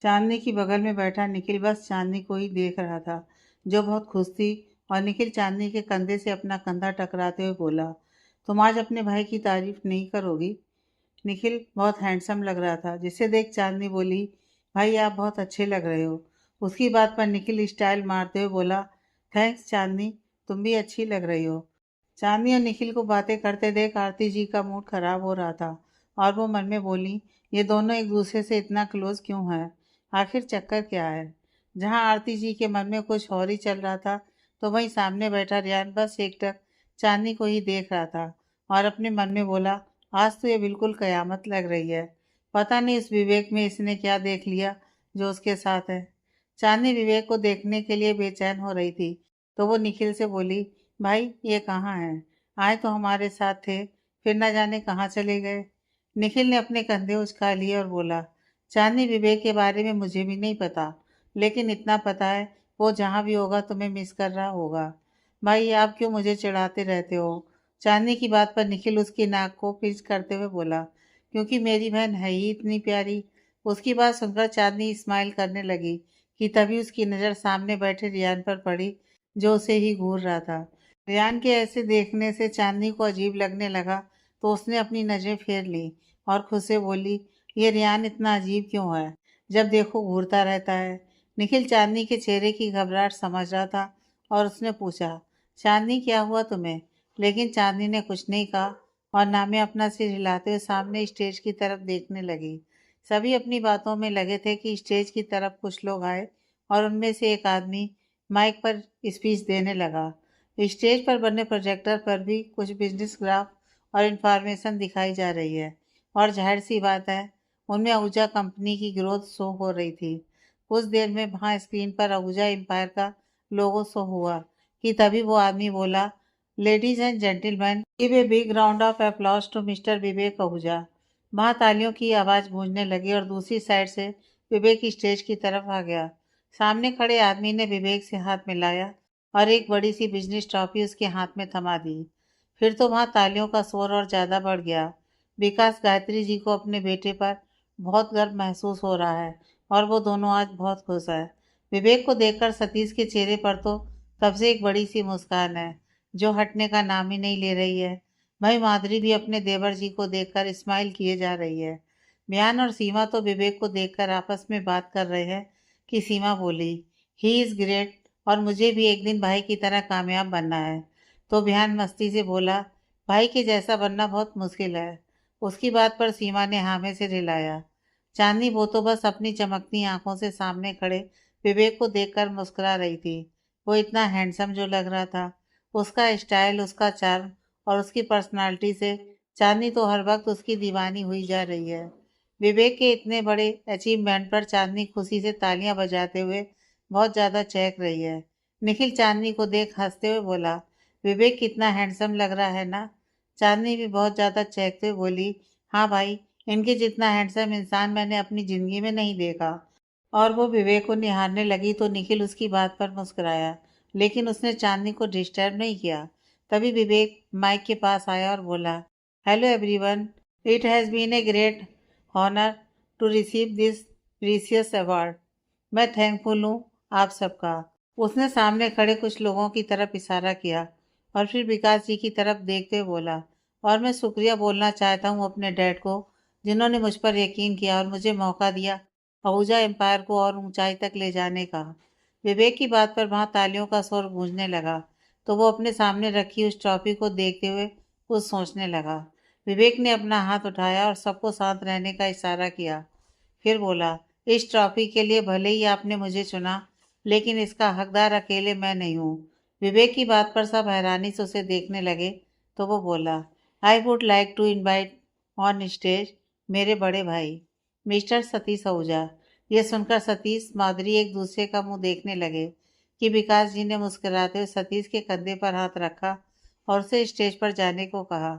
चांदनी की बगल में बैठा निखिल बस चांदनी को ही देख रहा था, जो बहुत खुश थी। और निखिल चांदनी के कंधे से अपना कंधा टकराते हुए बोला, तुम आज अपने भाई की तारीफ नहीं करोगी? निखिल बहुत हैंडसम लग रहा था, जिसे देख चांदनी बोली, भाई आप बहुत अच्छे लग रहे हो। उसकी बात पर निखिल स्टाइल मारते हुए बोला, थैंक्स चांदनी, तुम भी अच्छी लग रही हो। चांदनी और निखिल को बातें करते देख आरती जी का मूड खराब हो रहा था, और वो मन में बोली, ये दोनों एक दूसरे से इतना क्लोज क्यों है? आखिर चक्कर क्या है? जहाँ आरती जी के मन में कुछ और ही चल रहा था, तो वहीं सामने बैठा रियान बस एकटक चांदनी को ही देख रहा था, और अपने मन में बोला, आज तो ये बिल्कुल कयामत लग रही है। पता नहीं इस विवेक में इसने क्या देख लिया जो उसके साथ है। चांदनी विवेक को देखने के लिए बेचैन हो रही थी, तो वो निखिल से बोली, भाई ये कहाँ है? आए तो हमारे साथ थे, फिर न जाने कहाँ चले गए। निखिल ने अपने कंधे उचका लिए और बोला, चांदनी विवेक के बारे में मुझे भी नहीं पता, लेकिन इतना पता है वो जहाँ भी होगा तुम्हें मिस कर रहा होगा। भाई आप क्यों मुझे चिढ़ाते रहते हो? चांदनी की बात पर निखिल उसकी नाक को पिंच करते हुए बोला, क्योंकि मेरी बहन है ही इतनी प्यारी। उसकी बात सुनकर चांदनी स्माइल करने लगी कि तभी उसकी नज़र सामने बैठे रियान पर पड़ी, जो उसे ही घूर रहा था। रियान के ऐसे देखने से चांदनी को अजीब लगने लगा, तो उसने अपनी नज़रें फेर ली और खुद से बोली, ये रियान इतना अजीब क्यों है? जब देखो घूरता रहता है। निखिल चांदनी के चेहरे की घबराहट समझ रहा था, और उसने पूछा, चांदनी क्या हुआ तुम्हें? लेकिन चांदनी ने कुछ नहीं कहा, और नामे अपना सिर हिलाते हुए सामने स्टेज की तरफ देखने लगी। सभी अपनी बातों में लगे थे कि स्टेज की तरफ कुछ लोग आए, और उनमें से एक आदमी माइक पर स्पीच देने लगा। स्टेज पर बने प्रोजेक्टर पर भी कुछ बिजनेस ग्राफ और इंफॉर्मेशन दिखाई जा रही है, और जाहिर सी बात है उनमें आहूजा कंपनी की ग्रोथ शो हो रही थी। कुछ देर में वहाँ स्क्रीन पर आहूजा एम्पायर का लोगो शो हुआ कि तभी वो आदमी बोला, ladies and gentleman, give a big round of applause to mister Vivek Ahuja. वहाँ तालियों की आवाज़ गूंजने लगी, और दूसरी साइड से विवेक स्टेज की तरफ आ गया। सामने खड़े आदमी ने विवेक से हाथ मिलाया, और एक बड़ी सी बिजनेस ट्रॉफी उसके हाथ में थमा दी। फिर तो वहाँ तालियों का शोर और ज़्यादा बढ़ गया। विकास गायत्री जी को अपने बेटे पर बहुत गर्व महसूस हो रहा है, और वो दोनों आज बहुत खुश है। विवेक को देखकर सतीश के चेहरे पर तो तब से एक बड़ी सी मुस्कान है, जो हटने का नाम ही नहीं ले रही है। भाई माधुरी भी अपने देवर जी को देखकर स्माइल किए जा रही है। म्यान और सीमा तो विवेक को देखकर आपस में बात कर रहे हैं कि सीमा बोली, ही इज़ ग्रेट, और मुझे भी एक दिन भाई की तरह कामयाब बनना है। तो म्यान मस्ती से बोला, भाई के जैसा बनना बहुत मुश्किल है। उसकी बात पर सीमा ने हाँ में सिर हिलाया। चांदनी वो तो बस अपनी चमकती आंखों से सामने खड़े विवेक को देखकर मुस्कुरा रही थी। वो इतना हैंडसम जो लग रहा था, उसका स्टाइल, उसका चार्म और उसकी पर्सनालिटी से चांदनी तो हर वक्त उसकी दीवानी हुई जा रही है। विवेक के इतने बड़े अचीवमेंट पर चांदनी खुशी से तालियां बजाते हुए बहुत ज़्यादा चहक रही है। निखिल चांदनी को देख हंसते हुए बोला, विवेक कितना हैंडसम लग रहा है ना? चांदनी भी बहुत ज़्यादा चहकते हुए बोली, हाँ भाई, इनके जितना हैंडसम इंसान मैंने अपनी ज़िंदगी में नहीं देखा। और वो विवेक को निहारने लगी, तो निखिल उसकी बात पर मुस्कुराया, लेकिन उसने चांदनी को डिस्टर्ब नहीं किया। तभी विवेक माइक के पास आया और बोला, hello everyone, it has been a great honour to receive this precious award. मैं थैंकफुल हूँ आप सबका। उसने सामने खड़े कुछ लोगों की तरफ इशारा किया, और फिर विकास जी की तरफ देखते हुए बोला, और मैं शुक्रिया बोलना चाहता हूँ अपने डैड को, जिन्होंने मुझ पर यकीन किया और मुझे मौका दिया आहूजा एम्पायर को और ऊंचाई तक ले जाने का। विवेक की बात पर वहां तालियों का शोर गूंजने लगा, तो वो अपने सामने रखी उस ट्रॉफी को देखते हुए कुछ सोचने लगा। विवेक ने अपना हाथ उठाया और सबको शांत रहने का इशारा किया, फिर बोला, इस ट्रॉफी के लिए भले ही आपने मुझे चुना, लेकिन इसका हकदार अकेले मैं नहीं हूँ। विवेक की बात पर सब हैरानी से उसे देखने लगे, तो वो बोला, I would like to invite on stage मेरे बड़े भाई मिस्टर सतीश आहूजा। ये सुनकर सतीश माधुरी एक दूसरे का मुंह देखने लगे कि विकास जी ने मुस्कुराते हुए सतीश के कंधे पर हाथ रखा और उसे स्टेज पर जाने को कहा।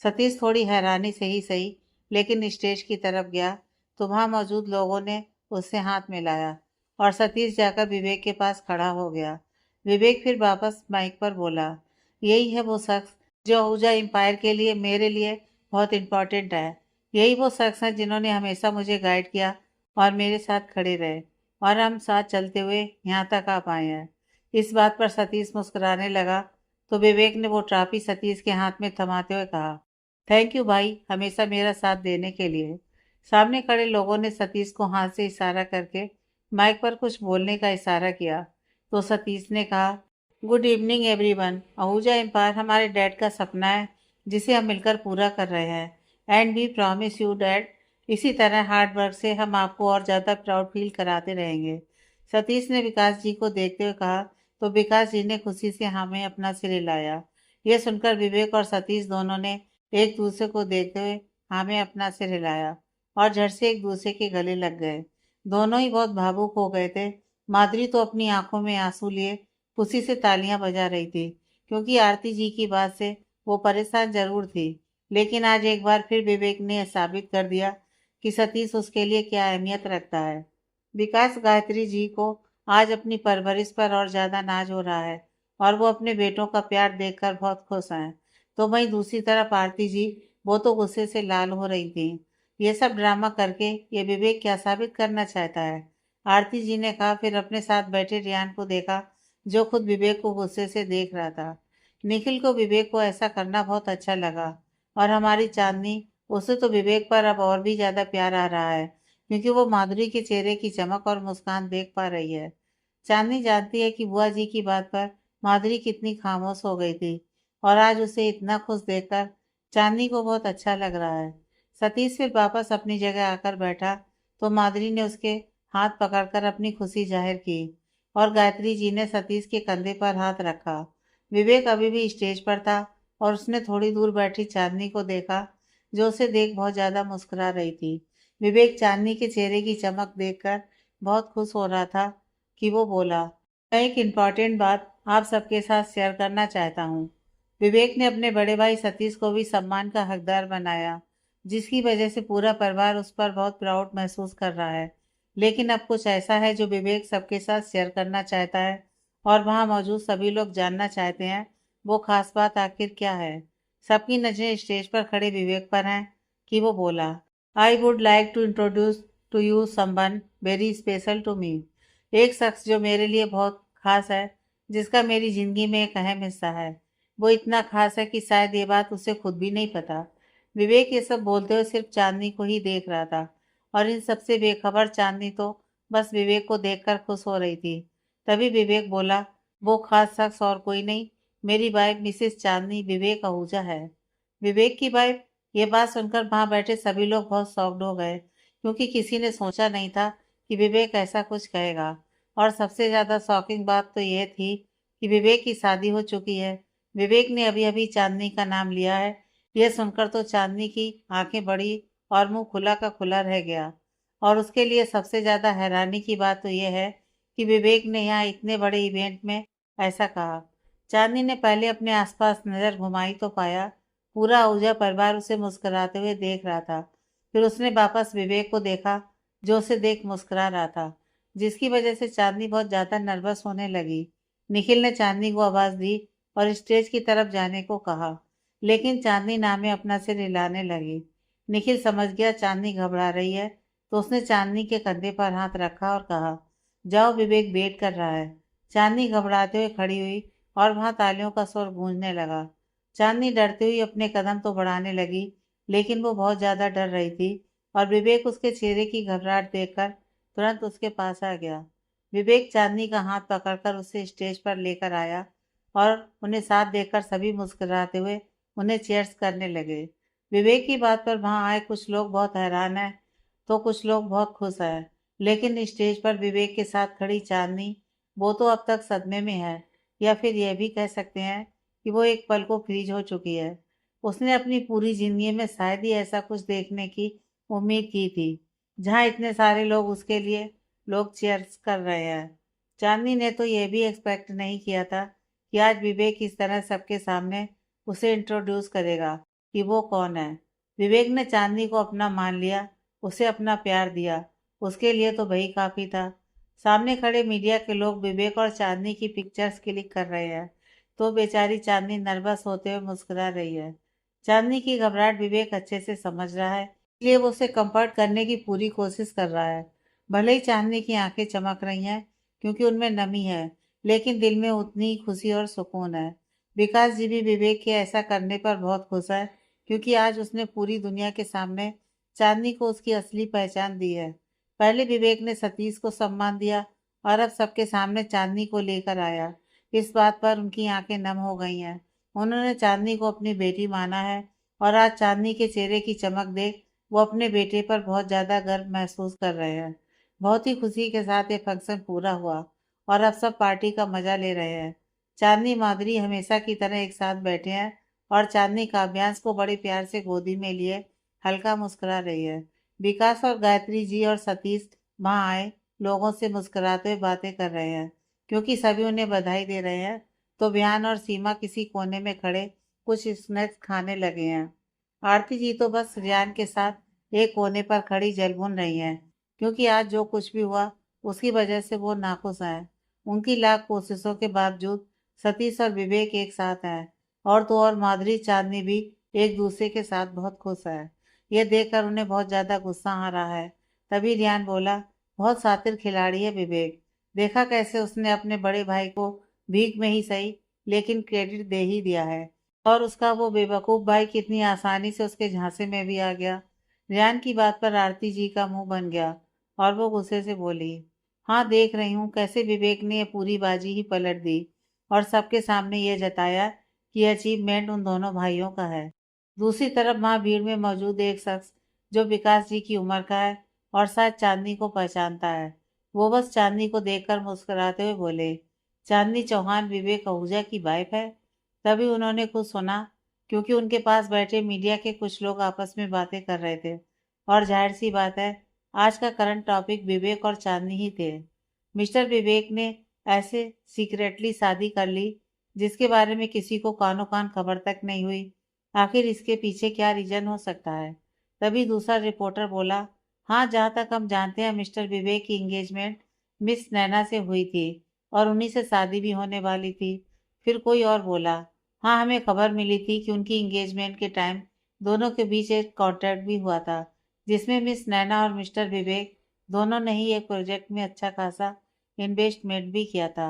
सतीश थोड़ी हैरानी से ही सही, लेकिन स्टेज की तरफ गया, तो वहाँ मौजूद लोगों ने उससे हाथ मिलाया, और सतीश जाकर विवेक के पास खड़ा हो गया। विवेक फिर वापस माइक पर बोला, यही है वो शख्स जो आहूजा एम्पायर के लिए मेरे लिए बहुत इम्पोर्टेंट है। यही वो शख्स हैं जिन्होंने हमेशा मुझे गाइड किया और मेरे साथ खड़े रहे और हम साथ चलते हुए यहाँ तक आ पाए हैं। इस बात पर सतीश मुस्कुराने लगा तो विवेक ने वो ट्रॉफी सतीश के हाथ में थमाते हुए कहा, थैंक यू भाई, हमेशा मेरा साथ देने के लिए। सामने खड़े लोगों ने सतीश को हाथ से इशारा करके माइक पर कुछ बोलने का इशारा किया तो सतीश ने कहा, good evening everyone. Ahuja empire हमारे डैड का सपना है जिसे हम मिलकर पूरा कर रहे हैं and we promise you dad इसी तरह हार्ड वर्क से हम आपको और ज़्यादा प्राउड फील कराते रहेंगे। सतीश ने विकास जी को देखते हुए कहा तो विकास जी ने खुशी से हमें अपना सिर हिलाया। यह सुनकर विवेक और सतीश दोनों ने एक दूसरे को देखते हुए हमें अपना सिर हिलाया और झट से एक दूसरे के गले लग गए। दोनों ही बहुत भावुक हो गए थे। माधुरी तो अपनी आंखों में आंसू लिए खुशी से तालियां बजा रही थी क्योंकि आरती जी की बात से वो परेशान जरूर थी, लेकिन आज एक बार फिर विवेक ने साबित कर दिया कि सतीश उसके लिए क्या अहमियत रखता है। विकास गायत्री जी को आज अपनी परवरिश पर और ज़्यादा नाज हो रहा है और वो अपने बेटों का प्यार देखकर बहुत खुश हैं। तो वहीं दूसरी तरफ आरती जी, वो तो गुस्से से लाल हो रही थी। ये सब ड्रामा करके ये विवेक क्या साबित करना चाहता है? आरती जी ने कहा, फिर अपने साथ बैठे रियान को देखा जो खुद विवेक को गुस्से से देख रहा था। निखिल को विवेक को ऐसा करना बहुत अच्छा लगा और हमारी चांदनी, उसे तो विवेक पर अब और भी ज्यादा प्यार आ रहा है क्योंकि वो माधुरी के चेहरे की चमक और मुस्कान देख पा रही है। चांदनी जानती है कि बुआ जी की बात पर माधुरी कितनी खामोश हो गई थी और आज उसे इतना खुश देखकर चांदनी को बहुत अच्छा लग रहा है। सतीश फिर वापस अपनी जगह आकर बैठा तो माधुरी ने उसके हाथ पकड़कर अपनी खुशी जाहिर की और गायत्री जी ने सतीश के कंधे पर हाथ रखा। विवेक अभी भी स्टेज पर था और उसने थोड़ी दूर बैठी चांदनी को देखा जो उसे देख बहुत ज्यादा मुस्कुरा रही थी। विवेक चांदनी के चेहरे की चमक देखकर बहुत खुश हो रहा था कि वो बोला, मैं एक इम्पॉर्टेंट बात आप सबके साथ शेयर करना चाहता हूँ। विवेक ने अपने बड़े भाई सतीश को भी सम्मान का हकदार बनाया जिसकी वजह से पूरा परिवार उस पर बहुत प्राउड महसूस कर रहा है। लेकिन अब कुछ ऐसा है जो विवेक सबके साथ शेयर करना चाहता है और वहाँ मौजूद सभी लोग जानना चाहते हैं वो खास बात आखिर क्या है। सबकी नजरें स्टेज पर खड़े विवेक पर हैं कि वो बोला, I would like to introduce to you someone very special to me. एक शख्स जो मेरे लिए बहुत खास है, जिसका मेरी जिंदगी में एक अहम हिस्सा है। वो इतना खास है कि शायद ये बात उसे खुद भी नहीं पता। विवेक ये सब बोलते हुए सिर्फ चांदनी को ही देख रहा था और इन सबसे बेखबर चांदनी तो बस विवेक को देखकर खुश हो रही थी। तभी विवेक बोला, वो खास शख्स और कोई नहीं, मेरी वाइफ मिसेस चांदनी विवेक आहूजा है। विवेक की वाइफ? ये बात सुनकर वहां बैठे सभी लोग बहुत शॉक्ड हो गए क्योंकि किसी ने सोचा नहीं था कि विवेक ऐसा कुछ कहेगा। और सबसे ज्यादा शॉकिंग बात तो यह थी कि विवेक की शादी हो चुकी है। विवेक ने अभी अभी चांदनी का नाम लिया है। यह सुनकर तो चांदनी की आंखें बड़ी और मुंह खुला का खुला रह गया। और उसके लिए सबसे ज्यादा हैरानी की बात तो यह है कि विवेक ने यहाँ इतने बड़े इवेंट में ऐसा कहा। चांदनी ने पहले अपने आसपास नजर घुमाई तो पाया पूरा आहूजा परिवार उसे मुस्कुराते हुए देख रहा था। फिर उसने वापस विवेक को देखा जो उसे देख मुस्कुरा रहा था, जिसकी वजह से चांदनी बहुत ज्यादा नर्वस होने लगी। निखिल ने चांदनी को आवाज दी और स्टेज की तरफ जाने को कहा, लेकिन चांदनी नाम में अपना सिर हिलाने लगी। निखिल समझ गया चांदनी घबरा रही है तो उसने चांदनी के कंधे पर हाथ रखा और कहा, जाओ विवेक वेट कर रहा है। चांदनी घबराते हुए खड़ी हुई और वहां तालियों का शोर गूंजने लगा। चांदनी डरती हुई अपने कदम तो बढ़ाने लगी लेकिन वो बहुत ज्यादा डर रही थी और विवेक उसके चेहरे की घबराहट देखकर तुरंत उसके पास आ गया। विवेक चांदनी का हाथ पकड़कर उसे स्टेज पर लेकर आया और उन्हें साथ देखकर सभी मुस्कुराते हुए उन्हें चीयर्स करने लगे। विवेक की बात पर वहां आए कुछ लोग बहुत हैरान हैं तो कुछ लोग बहुत खुश हैं, लेकिन स्टेज पर विवेक के साथ खड़ी चांदनी, वो तो अब तक सदमे में है या फिर यह भी कह सकते हैं कि वो एक पल को फ्रीज हो चुकी है। उसने अपनी पूरी जिंदगी में शायद ही ऐसा कुछ देखने की उम्मीद की थी जहां इतने सारे लोग उसके लिए लोग चीयर्स कर रहे हैं। चांदनी ने तो यह भी एक्सपेक्ट नहीं किया था कि आज विवेक इस तरह सबके सामने उसे इंट्रोड्यूस करेगा कि वो कौन है। विवेक ने चांदनी को अपना मान लिया, उसे अपना प्यार दिया, उसके लिए तो वही काफी था। सामने खड़े मीडिया के लोग विवेक और चांदनी की पिक्चर्स क्लिक कर रहे हैं तो बेचारी चांदनी नर्वस होते हुए मुस्कुरा रही है। चांदनी की घबराहट विवेक अच्छे से समझ रहा है, इसलिए वो उसे कंफर्ट करने की पूरी कोशिश कर रहा है। भले ही चांदनी की आंखें चमक रही हैं क्योंकि उनमें नमी है, लेकिन दिल में उतनी ही खुशी और सुकून है। विकास जी भी विवेक के ऐसा करने पर बहुत खुश है क्योंकि आज उसने पूरी दुनिया के सामने चांदनी को उसकी असली पहचान दी है। पहले विवेक ने सतीश को सम्मान दिया और अब सबके सामने चांदनी को लेकर आया। इस बात पर उनकी आंखें नम हो गई हैं। उन्होंने चांदनी को अपनी बेटी माना है और आज चांदनी के चेहरे की चमक देख वो अपने बेटे पर बहुत ज्यादा गर्व महसूस कर रहे हैं। बहुत ही खुशी के साथ ये फंक्शन पूरा हुआ और अब सब पार्टी का मजा ले रहे हैं। चांदनी माधुरी हमेशा की तरह एक साथ बैठे हैं और चांदनी काव्यांश को बड़े प्यार से गोदी में लिए हल्का मुस्कुरा रही है। विकास और गायत्री जी और सतीश वहां आए लोगों से मुस्कुराते हुए बातें कर रहे हैं क्योंकि सभी उन्हें बधाई दे रहे हैं। तो विहान और सीमा किसी कोने में खड़े कुछ स्नैक्स खाने लगे हैं। आरती जी तो बस रियान के साथ एक कोने पर खड़ी जल भून रही हैं क्योंकि आज जो कुछ भी हुआ उसकी वजह से वो नाखुश हैं। उनकी लाख कोशिशों के बावजूद सतीश और विवेक एक साथ हैं और तो और माधुरी चांदनी भी एक दूसरे के साथ बहुत खुश है। ये देखकर उन्हें बहुत ज्यादा गुस्सा आ रहा है। तभी रियान बोला, बहुत शातिर खिलाड़ी है विवेक। देखा कैसे उसने अपने बड़े भाई को भीख में ही सही लेकिन क्रेडिट दे ही दिया है और उसका वो बेवकूफ भाई कितनी आसानी से उसके झांसे में भी आ गया। रियान की बात पर आरती जी का मुंह बन गया और वो गुस्से से बोली, हाँ देख रही हूँ कैसे विवेक ने ये पूरी बाजी ही पलट दी और सबके सामने ये जताया कि अचीवमेंट उन दोनों भाइयों का है। दूसरी तरफ वहां भीड़ में मौजूद एक शख्स जो विकास जी की उम्र का है और शायद चांदनी को पहचानता है, वो बस चांदनी को देखकर मुस्कुराते हुए बोले, चांदनी चौहान विवेक आहूजा की वाइफ है। तभी उन्होंने कुछ सुना क्योंकि उनके पास बैठे मीडिया के कुछ लोग आपस में बातें कर रहे थे और जाहिर सी बात है आज का करंट टॉपिक विवेक और चांदनी ही थे। मिस्टर विवेक ने ऐसे सीक्रेटली शादी कर ली जिसके बारे में किसी को कानो कान खबर तक नहीं हुई। आखिर इसके पीछे क्या रीजन हो सकता है? तभी दूसरा रिपोर्टर बोला, हाँ जहाँ तक हम जानते हैं मिस्टर विवेक की एंगेजमेंट मिस नैना से हुई थी और उन्हीं से शादी भी होने वाली थी। फिर कोई और बोला, हाँ हमें खबर मिली थी कि उनकी एंगेजमेंट के टाइम दोनों के बीच एक कॉन्ट्रैक्ट भी हुआ था जिसमें मिस नैना और मिस्टर विवेक दोनों ने ही एक प्रोजेक्ट में अच्छा खासा इन्वेस्टमेंट भी किया था।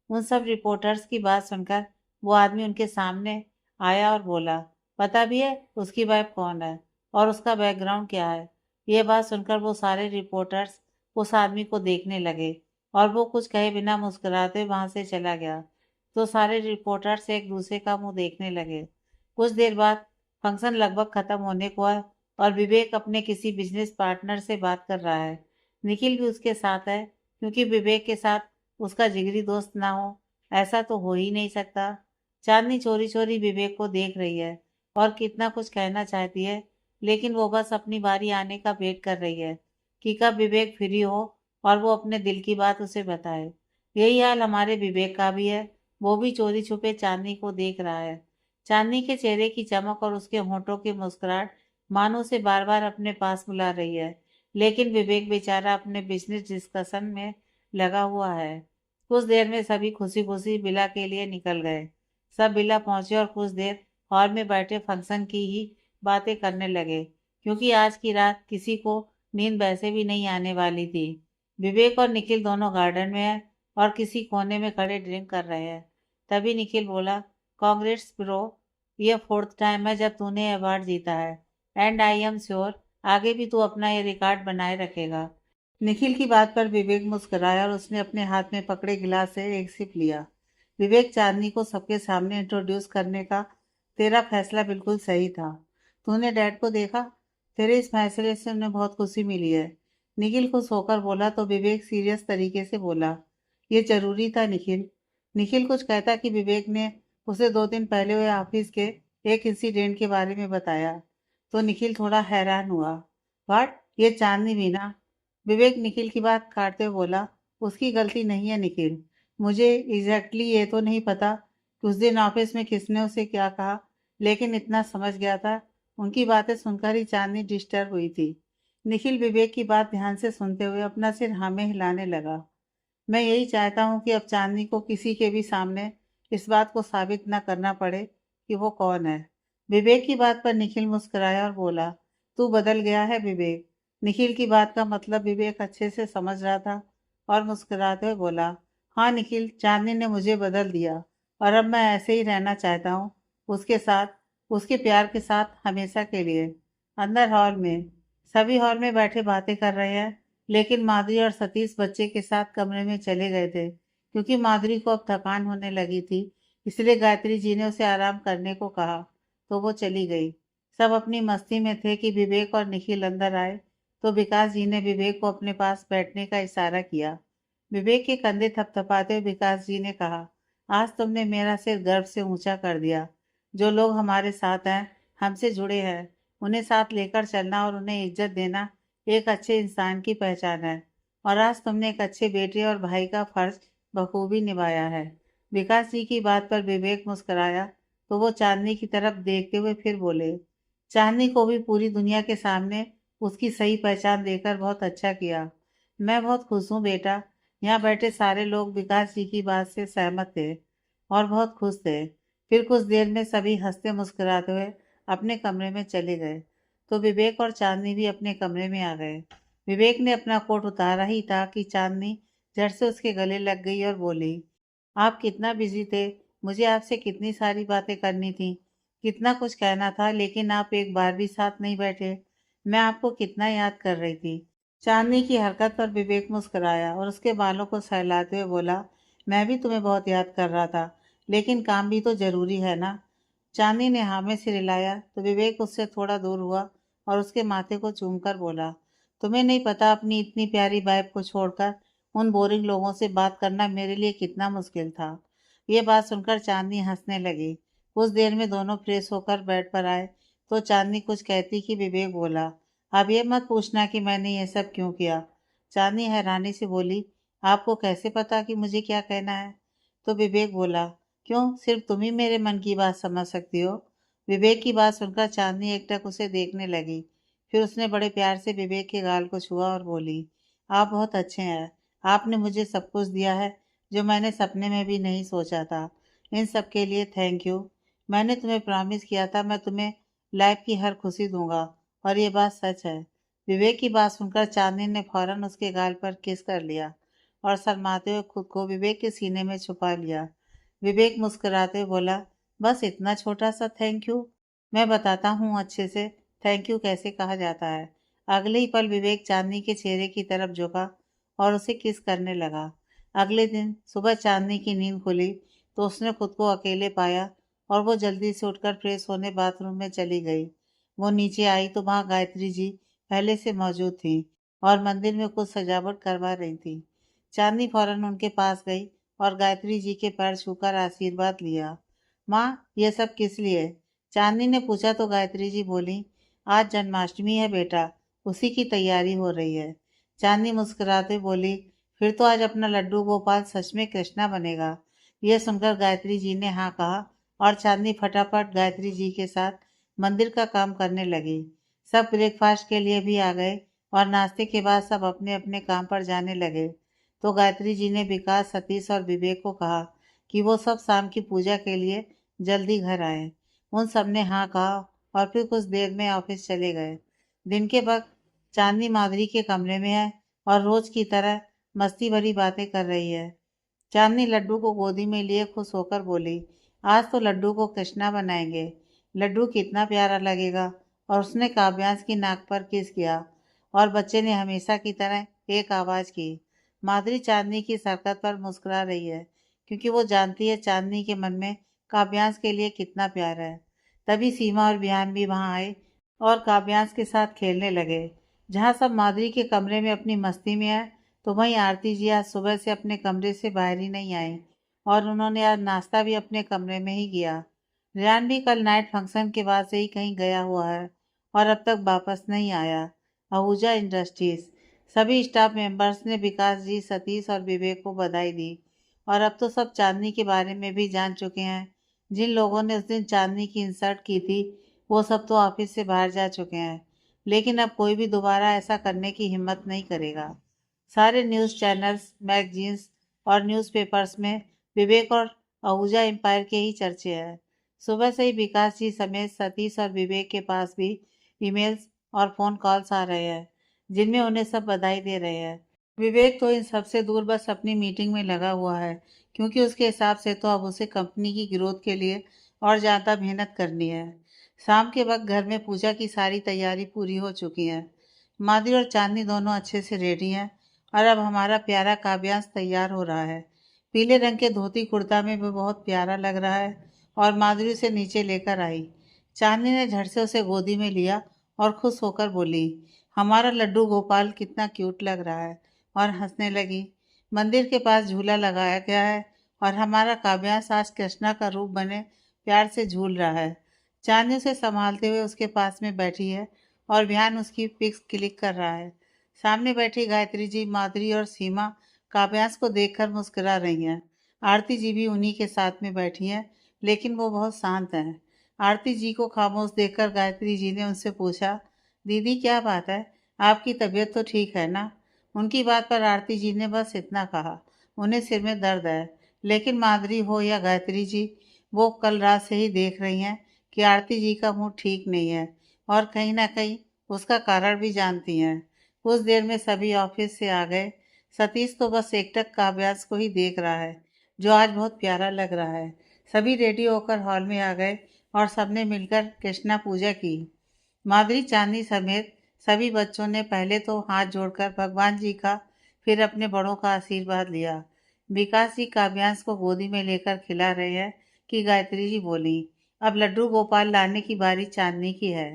उन सब रिपोर्टर्स की बात सुनकर वो आदमी उनके सामने आया और बोला, पता भी है उसकी वाइफ कौन है और उसका बैकग्राउंड क्या है? ये बात सुनकर वो सारे रिपोर्टर्स उस आदमी को देखने लगे और वो कुछ कहे बिना मुस्कुराते वहां से चला गया। तो सारे रिपोर्टर्स एक दूसरे का मुंह देखने लगे। कुछ देर बाद फंक्शन लगभग खत्म होने को है और विवेक अपने किसी बिजनेस पार्टनर से बात कर रहा है। निखिल भी उसके साथ है क्योंकि विवेक के साथ उसका जिगरी दोस्त ना हो ऐसा तो हो ही नहीं सकता। चांदनी चोरी चोरी विवेक को देख रही है और कितना कुछ कहना चाहती है लेकिन वो बस अपनी बारी आने का वेट कर रही है कि कब विवेक फ्री हो और वो अपने दिल की बात उसे बताए। यही हाल हमारे विवेक का भी है। वो भी चोरी छुपे चांदनी को देख रहा है। चांदनी के चेहरे की चमक और उसके होंठों की मुस्कुराहट मानो उसे बार बार अपने पास बुला रही है, लेकिन विवेक बेचारा अपने बिजनेस डिस्कशन में लगा हुआ है। कुछ देर में सभी खुशी खुशी विला के लिए निकल गए। सब विला पहुंचे और कुछ देर हॉल में बैठे फंक्शन की ही बातें करने लगे क्योंकि आज की रात किसी को नींद वैसे भी नहीं आने वाली थी। विवेक और निखिल दोनों गार्डन में है और किसी कोने में खड़े ड्रिंक कर रहे हैं। तभी निखिल बोला, कांग्रेट्स ब्रो, ये फोर्थ टाइम है जब तूने अवार्ड जीता है एंड आई एम श्योर आगे भी तू अपना ये रिकॉर्ड बनाए रखेगा। निखिल की बात पर विवेक मुस्कुराया और उसने अपने हाथ में पकड़े गिलास से एक सिप लिया। विवेक, चांदनी को सबके सामने इंट्रोड्यूस करने का तेरा फैसला बिल्कुल सही था। तूने डैड को देखा? तेरे इस फैसले से उन्हें बहुत खुशी मिली है। निखिल खुश होकर बोला तो विवेक सीरियस तरीके से बोला, ये जरूरी था निखिल। निखिल कुछ कहता कि विवेक ने उसे 2 दिन पहले हुए ऑफिस के एक इंसिडेंट के बारे में बताया तो निखिल थोड़ा हैरान हुआ। वाट, ये चांदनी भी ना? विवेक निखिल की बात काटते हुए बोला, उसकी गलती नहीं है निखिल। मुझे एग्जैक्टली ये तो नहीं पता कि उस दिन ऑफिस में किसने उसे क्या कहा, लेकिन इतना समझ गया था उनकी बातें सुनकर ही चांदनी डिस्टर्ब हुई थी। निखिल विवेक की बात ध्यान से सुनते हुए अपना सिर हाँ में हिलाने लगा। मैं यही चाहता हूँ कि अब चांदनी को किसी के भी सामने इस बात को साबित न करना पड़े कि वो कौन है। विवेक की बात पर निखिल मुस्कुराया और बोला, तू बदल गया है विवेक। निखिल की बात का मतलब विवेक अच्छे से समझ रहा था और मुस्कुराते हुए बोला, हाँ निखिल, चांदनी ने मुझे बदल दिया और अब मैं ऐसे ही रहना चाहता हूँ उसके साथ, उसके प्यार के साथ हमेशा के लिए। अंदर हॉल में सभी हॉल में बैठे बातें कर रहे हैं, लेकिन माधुरी और सतीश बच्चे के साथ कमरे में चले गए थे क्योंकि माधुरी को अब थकान होने लगी थी। इसलिए गायत्री जी ने उसे आराम करने को कहा तो वो चली गई। सब अपनी मस्ती में थे कि विवेक और निखिल अंदर आए तो विकास जी ने विवेक को अपने पास बैठने का इशारा किया। विवेक के कंधे थपथपाते हुए विकास जी ने कहा, आज तुमने मेरा सिर गर्व से ऊंचा कर दिया। जो लोग हमारे साथ हैं, हमसे जुड़े हैं, उन्हें साथ लेकर चलना और उन्हें इज्जत देना एक अच्छे इंसान की पहचान है। और आज तुमने एक अच्छे बेटे और भाई का फर्ज बखूबी निभाया है। विकास जी की बात पर विवेक मुस्कुराया तो वो चांदनी की तरफ देखते हुए फिर बोले, चांदनी को भी पूरी दुनिया के सामने उसकी सही पहचान देकर बहुत अच्छा किया। मैं बहुत खुश हूँ बेटा। यहाँ बैठे सारे लोग विकास जी की बात से सहमत थे और बहुत खुश थे। फिर कुछ देर में सभी हंसते मुस्कुराते हुए अपने कमरे में चले गए तो विवेक और चांदनी भी अपने कमरे में आ गए। विवेक ने अपना कोट उतारा ही था कि चांदनी झट से उसके गले लग गई और बोली, आप कितना बिजी थे, मुझे आपसे कितनी सारी बातें करनी थी, कितना कुछ कहना था, लेकिन आप एक बार भी साथ नहीं बैठे। मैं आपको कितना याद कर रही थी। चांदनी की हरकत पर विवेक मुस्कुराया और उसके बालों को सहलाते हुए बोला, मैं भी तुम्हें बहुत याद कर रहा था, लेकिन काम भी तो जरूरी है ना। चांदनी ने हाँ में सिर हिलाया तो विवेक उससे थोड़ा दूर हुआ और उसके माथे को चूमकर बोला, तुम्हें नहीं पता अपनी इतनी प्यारी वाइफ को छोड़कर उन बोरिंग लोगों से बात करना मेरे लिए कितना मुश्किल था। ये बात सुनकर चांदनी हंसने लगी। कुछ देर में दोनों फ्रेश होकर बेड पर आए तो चांदनी कुछ कहती कि विवेक बोला, अब ये मत पूछना कि मैंने ये सब क्यों किया। चांदनी हैरानी से बोली, आपको कैसे पता कि मुझे क्या कहना है? तो विवेक बोला, क्यों, सिर्फ तुम ही मेरे मन की बात समझ सकती हो। विवेक की बात सुनकर चांदनी एकटक उसे देखने लगी। फिर उसने बड़े प्यार से विवेक के गाल को छुआ और बोली, आप बहुत अच्छे हैं। आपने मुझे सब कुछ दिया है जो मैंने सपने में भी नहीं सोचा था। इन सब के लिए थैंक यू। मैंने तुम्हें प्रॉमिस किया था मैं तुम्हें लाइफ की हर खुशी दूंगा और ये बात सच है। विवेक की बात सुनकर चांदनी ने फौरन उसके गाल पर किस कर लिया और शर्माते हुए खुद को विवेक के सीने में छुपा लिया। विवेक मुस्कुराते हुए बोला, बस इतना छोटा सा थैंक यू? मैं बताता हूँ अच्छे से थैंक यू कैसे कहा जाता है। अगले ही पल विवेक चांदनी के चेहरे की तरफ झुका और उसे किस करने लगा। अगले दिन सुबह चांदनी की नींद खुली तो उसने खुद को अकेले पाया और वो जल्दी से उठकर फ्रेश होने बाथरूम में चली गई। वो नीचे आई तो वहाँ गायत्री जी पहले से मौजूद थी और मंदिर में कुछ सजावट करवा रही थी। चांदनी फौरन उनके पास गई और गायत्री जी के पैर छूकर आशीर्वाद लिया। माँ, ये सब किस लिए? चांदनी ने पूछा तो गायत्री जी बोली, आज जन्माष्टमी है बेटा, उसी की तैयारी हो रही है। चांदनी मुस्कुराते बोली, फिर तो आज अपना लड्डू गोपाल सच में कृष्णा बनेगा। यह सुनकर गायत्री जी ने हाँ कहा और चांदनी फटाफट गायत्री जी के साथ मंदिर का काम करने लगी। सब ब्रेकफास्ट के लिए भी आ गए और नाश्ते के बाद सब अपने अपने काम पर जाने लगे तो गायत्री जी ने विकास, सतीश और विवेक को कहा कि वो सब शाम की पूजा के लिए जल्दी घर आए। उन सब ने हाँ कहा और फिर कुछ देर में ऑफिस चले गए। दिन के वक्त चांदनी माधुरी के कमरे में है और रोज की तरह मस्ती भरी बातें कर रही है। चांदनी लड्डू को गोदी में लिए खुश होकर बोली, आज तो लड्डू को कृष्णा बनाएंगे। लड्डू कितना प्यारा लगेगा। और उसने काव्यांश की नाक पर किस किया और बच्चे ने हमेशा की तरह एक आवाज की। माधुरी चांदनी की इस हरकत पर मुस्कुरा रही है क्योंकि वो जानती है चांदनी के मन में काव्यांश के लिए कितना प्यार है। तभी सीमा और विहान भी वहां आए और काव्यांश के साथ खेलने लगे। जहाँ सब माधुरी के कमरे में अपनी मस्ती में है तो वहीं आरती जी आज सुबह से अपने कमरे से बाहर ही नहीं आई और उन्होंने आज नाश्ता भी अपने कमरे में ही किया। रियान भी कल नाइट फंक्शन के बाद से ही कहीं गया हुआ है और अब तक वापस नहीं आया। आहूजा इंडस्ट्रीज सभी स्टाफ मेंबर्स ने विकास जी, सतीश और विवेक को बधाई दी और अब तो सब चांदनी के बारे में भी जान चुके हैं। जिन लोगों ने उस दिन चांदनी की इंसल्ट की थी वो सब तो ऑफिस से बाहर जा चुके हैं, लेकिन अब कोई भी दोबारा ऐसा करने की हिम्मत नहीं करेगा। सारे न्यूज़ चैनल्स, मैगजीन्स और न्यूज़पेपर्स में विवेक और आहूजा एम्पायर के ही चर्चे हैं। सुबह से ही विकास जी समेत सतीश और विवेक के पास भी ईमेल्स और फ़ोन कॉल्स आ रहे हैं। जिनमें उन्हें सब बधाई दे रहे हैं। विवेक तो इन सबसे दूर बस अपनी मीटिंग में लगा हुआ है, क्योंकि उसके हिसाब से तो अब उसे कंपनी की ग्रोथ के लिए और ज़्यादा मेहनत करनी है। शाम के वक्त घर में पूजा की सारी तैयारी पूरी हो चुकी है। माधुरी और चांदनी दोनों अच्छे से रेडी हैं और अब हमारा प्यारा काव्यांश तैयार हो रहा है। पीले रंग के धोती कुर्ता में वो बहुत प्यारा लग रहा है और माधुरी उसे नीचे लेकर आई। चांदनी ने झट से उसे गोदी में लिया और खुश होकर बोली, हमारा लड्डू गोपाल कितना क्यूट लग रहा है, और हंसने लगी। मंदिर के पास झूला लगाया गया है और हमारा काव्यांश आज कृष्णा का रूप बने प्यार से झूल रहा है। चांदनी उसे संभालते हुए उसके पास में बैठी है और ध्यान उसकी पिक्स क्लिक कर रहा है। सामने बैठी गायत्री जी, माधुरी और सीमा काव्यांश को देखकर मुस्कुरा रही हैं। आरती जी भी उन्हीं के साथ में बैठी हैं, लेकिन वो बहुत शांत हैं। आरती जी को खामोश देखकर गायत्री जी ने उनसे पूछा, दीदी क्या बात है, आपकी तबीयत तो ठीक है ना? उनकी बात पर आरती जी ने बस इतना कहा, उन्हें सिर में दर्द है। लेकिन माधुरी हो या गायत्री जी, वो कल रात से ही देख रही हैं कि आरती जी का मूड ठीक नहीं है और कहीं ना कहीं उसका कारण भी जानती हैं। कुछ देर में सभी ऑफिस से आ गए। सतीश तो बस एकटक काव्यांश को ही देख रहा है, जो आज बहुत प्यारा लग रहा है। सभी रेडी होकर हॉल में आ गए और सबने मिलकर कृष्णा पूजा की। माधुरी, चांदनी समेत सभी बच्चों ने पहले तो हाथ जोड़कर भगवान जी का, फिर अपने बड़ों का आशीर्वाद लिया। विकास जी काव्यांश को गोदी में लेकर खिला रहे हैं कि गायत्री जी बोली, अब लड्डू गोपाल लाने की बारी चांदनी की है।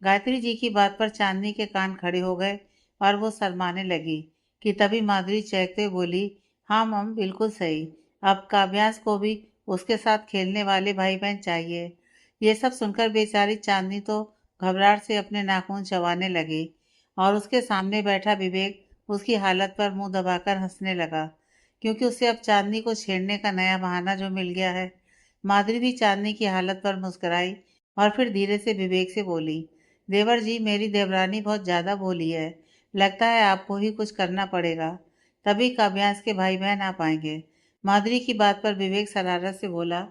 गायत्री जी की बात पर चांदनी के कान खड़े हो गए और वो शर्माने लगी कि तभी माधुरी चहकते हुए बोली, हाँ मम, बिल्कुल सही। अब काव्यांश को भी उसके साथ खेलने वाले भाई बहन चाहिए। ये सब सुनकर बेचारी चांदनी तो घबराहट से अपने नाखून चबाने लगी और उसके सामने बैठा विवेक उसकी हालत पर मुंह दबाकर हंसने लगा, क्योंकि उसे अब चांदनी को छेड़ने का नया बहाना जो मिल गया है। माधुरी भी चांदनी की हालत पर मुस्कुराई और फिर धीरे से विवेक से बोली, देवर जी, मेरी देवरानी बहुत ज़्यादा भोली है, लगता है आपको ही कुछ करना पड़ेगा, तभी काव्यांश के भाई बहन आ पाएंगे। माधुरी की बात पर विवेक शरारत से बोला,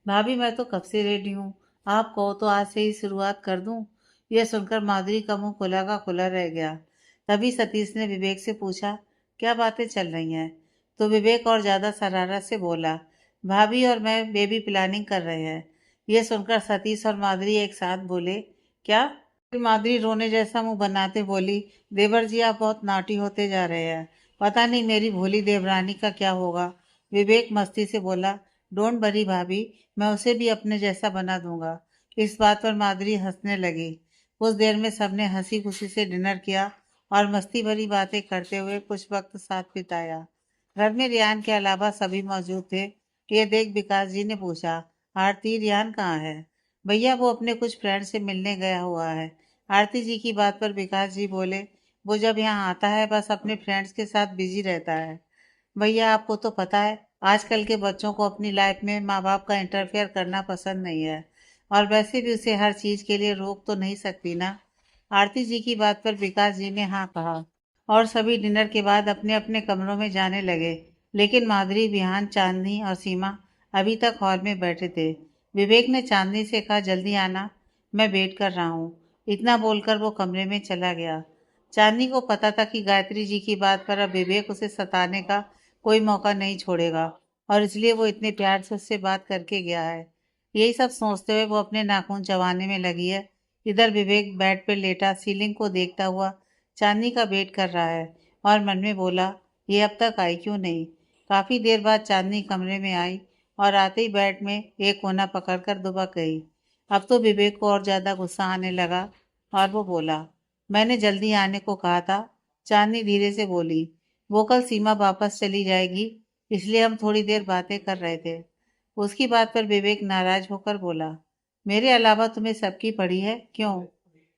भाभी मैं तो कब से रेडी हूँ, आप कहो तो आज से ही शुरुआत कर दूँ। यह सुनकर माधुरी का मुंह खुला का खुला रह गया। तभी सतीश ने विवेक से पूछा, क्या बातें चल रही हैं? तो विवेक और ज़्यादा शरारत से बोला, भाभी और मैं बेबी प्लानिंग कर रहे हैं। यह सुनकर सतीश और माधुरी एक साथ बोले, क्या? फिर माधुरी रोने जैसा मुंह बनाते बोली, देवर जी आप बहुत नाटी होते जा रहे हैं, पता नहीं मेरी भोली देवरानी का क्या होगा। विवेक मस्ती से बोला, डोंट वरी भाभी, मैं उसे भी अपने जैसा बना दूंगा। इस बात पर माधुरी हंसने लगी। कुछ देर में सबने हंसी खुशी से डिनर किया और मस्ती भरी बातें करते हुए कुछ वक्त साथ बिताया। घर में रियान के अलावा सभी मौजूद थे। ये देख विकास जी ने पूछा, आरती, रियान कहाँ है? भैया वो अपने कुछ फ्रेंड से मिलने गया हुआ है। आरती जी की बात पर विकास जी बोले, वो जब यहाँ आता है बस अपने फ्रेंड्स के साथ बिजी रहता है। भैया आपको तो पता है, आजकल के बच्चों को अपनी लाइफ में माँ बाप का इंटरफेयर करना पसंद नहीं है, और वैसे भी उसे हर चीज के लिए रोक तो नहीं सकती ना। आरती जी की बात पर विकास जी ने हाँ कहा और सभी डिनर के बाद अपने अपने कमरों में जाने लगे। लेकिन माधुरी, विहान, चांदनी और सीमा अभी तक हॉल में बैठे थे। विवेक ने चांदनी से कहा, जल्दी आना, मैं वेट कर रहा हूँ। इतना बोलकर वो कमरे में चला गया। चांदनी को पता था कि गायत्री जी की बात पर अब विवेक उसे सताने का कोई मौका नहीं छोड़ेगा, और इसलिए वो इतने प्यार से उससे बात करके गया है। यही सब सोचते हुए वो अपने नाखून चबाने में लगी है। इधर विवेक बेड पर लेटा सीलिंग को देखता हुआ चांदनी का वेट कर रहा है और मन में बोला, ये अब तक आई क्यों नहीं। काफी देर बाद चांदनी कमरे में आई और आते ही बेड में एक कोना पकड़कर दुबक गई। अब तो विवेक को और ज्यादा गुस्सा आने लगा और वो बोला, मैंने जल्दी आने को कहा था। चांदनी धीरे से बोली, वो कल सीमा वापस चली जाएगी, इसलिए हम थोड़ी देर बातें कर रहे थे। उसकी बात पर विवेक नाराज होकर बोला, मेरे अलावा तुम्हें सबकी पड़ी है क्यों?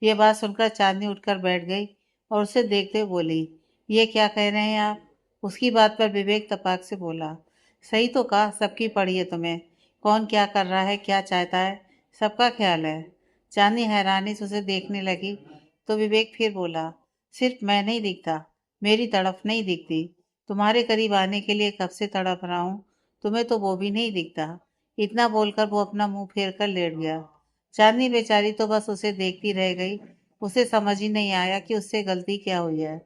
ये बात सुनकर चांदनी उठकर बैठ गई और उसे देखते हुए बोली, ये क्या कह रहे हैं आप? उसकी बात पर विवेक तपाक से बोला, सही तो कहा, सबकी पड़ी है तुम्हें। कौन क्या कर रहा है, क्या चाहता है, सबका ख्याल है। चांदनी हैरानी से उसे देखने लगी तो विवेक फिर बोला, सिर्फ मैं नहीं दिखता, मेरी तड़फ नहीं दिखती। तुम्हारे करीब आने के लिए कब से तड़प रहा हूँ, तुम्हें तो वो भी नहीं दिखता। इतना बोलकर वो अपना मुंह फेर कर लेट गया। चांदनी बेचारी तो बस उसे देखती रह गई। उसे समझ ही नहीं आया कि उससे गलती क्या हुई है।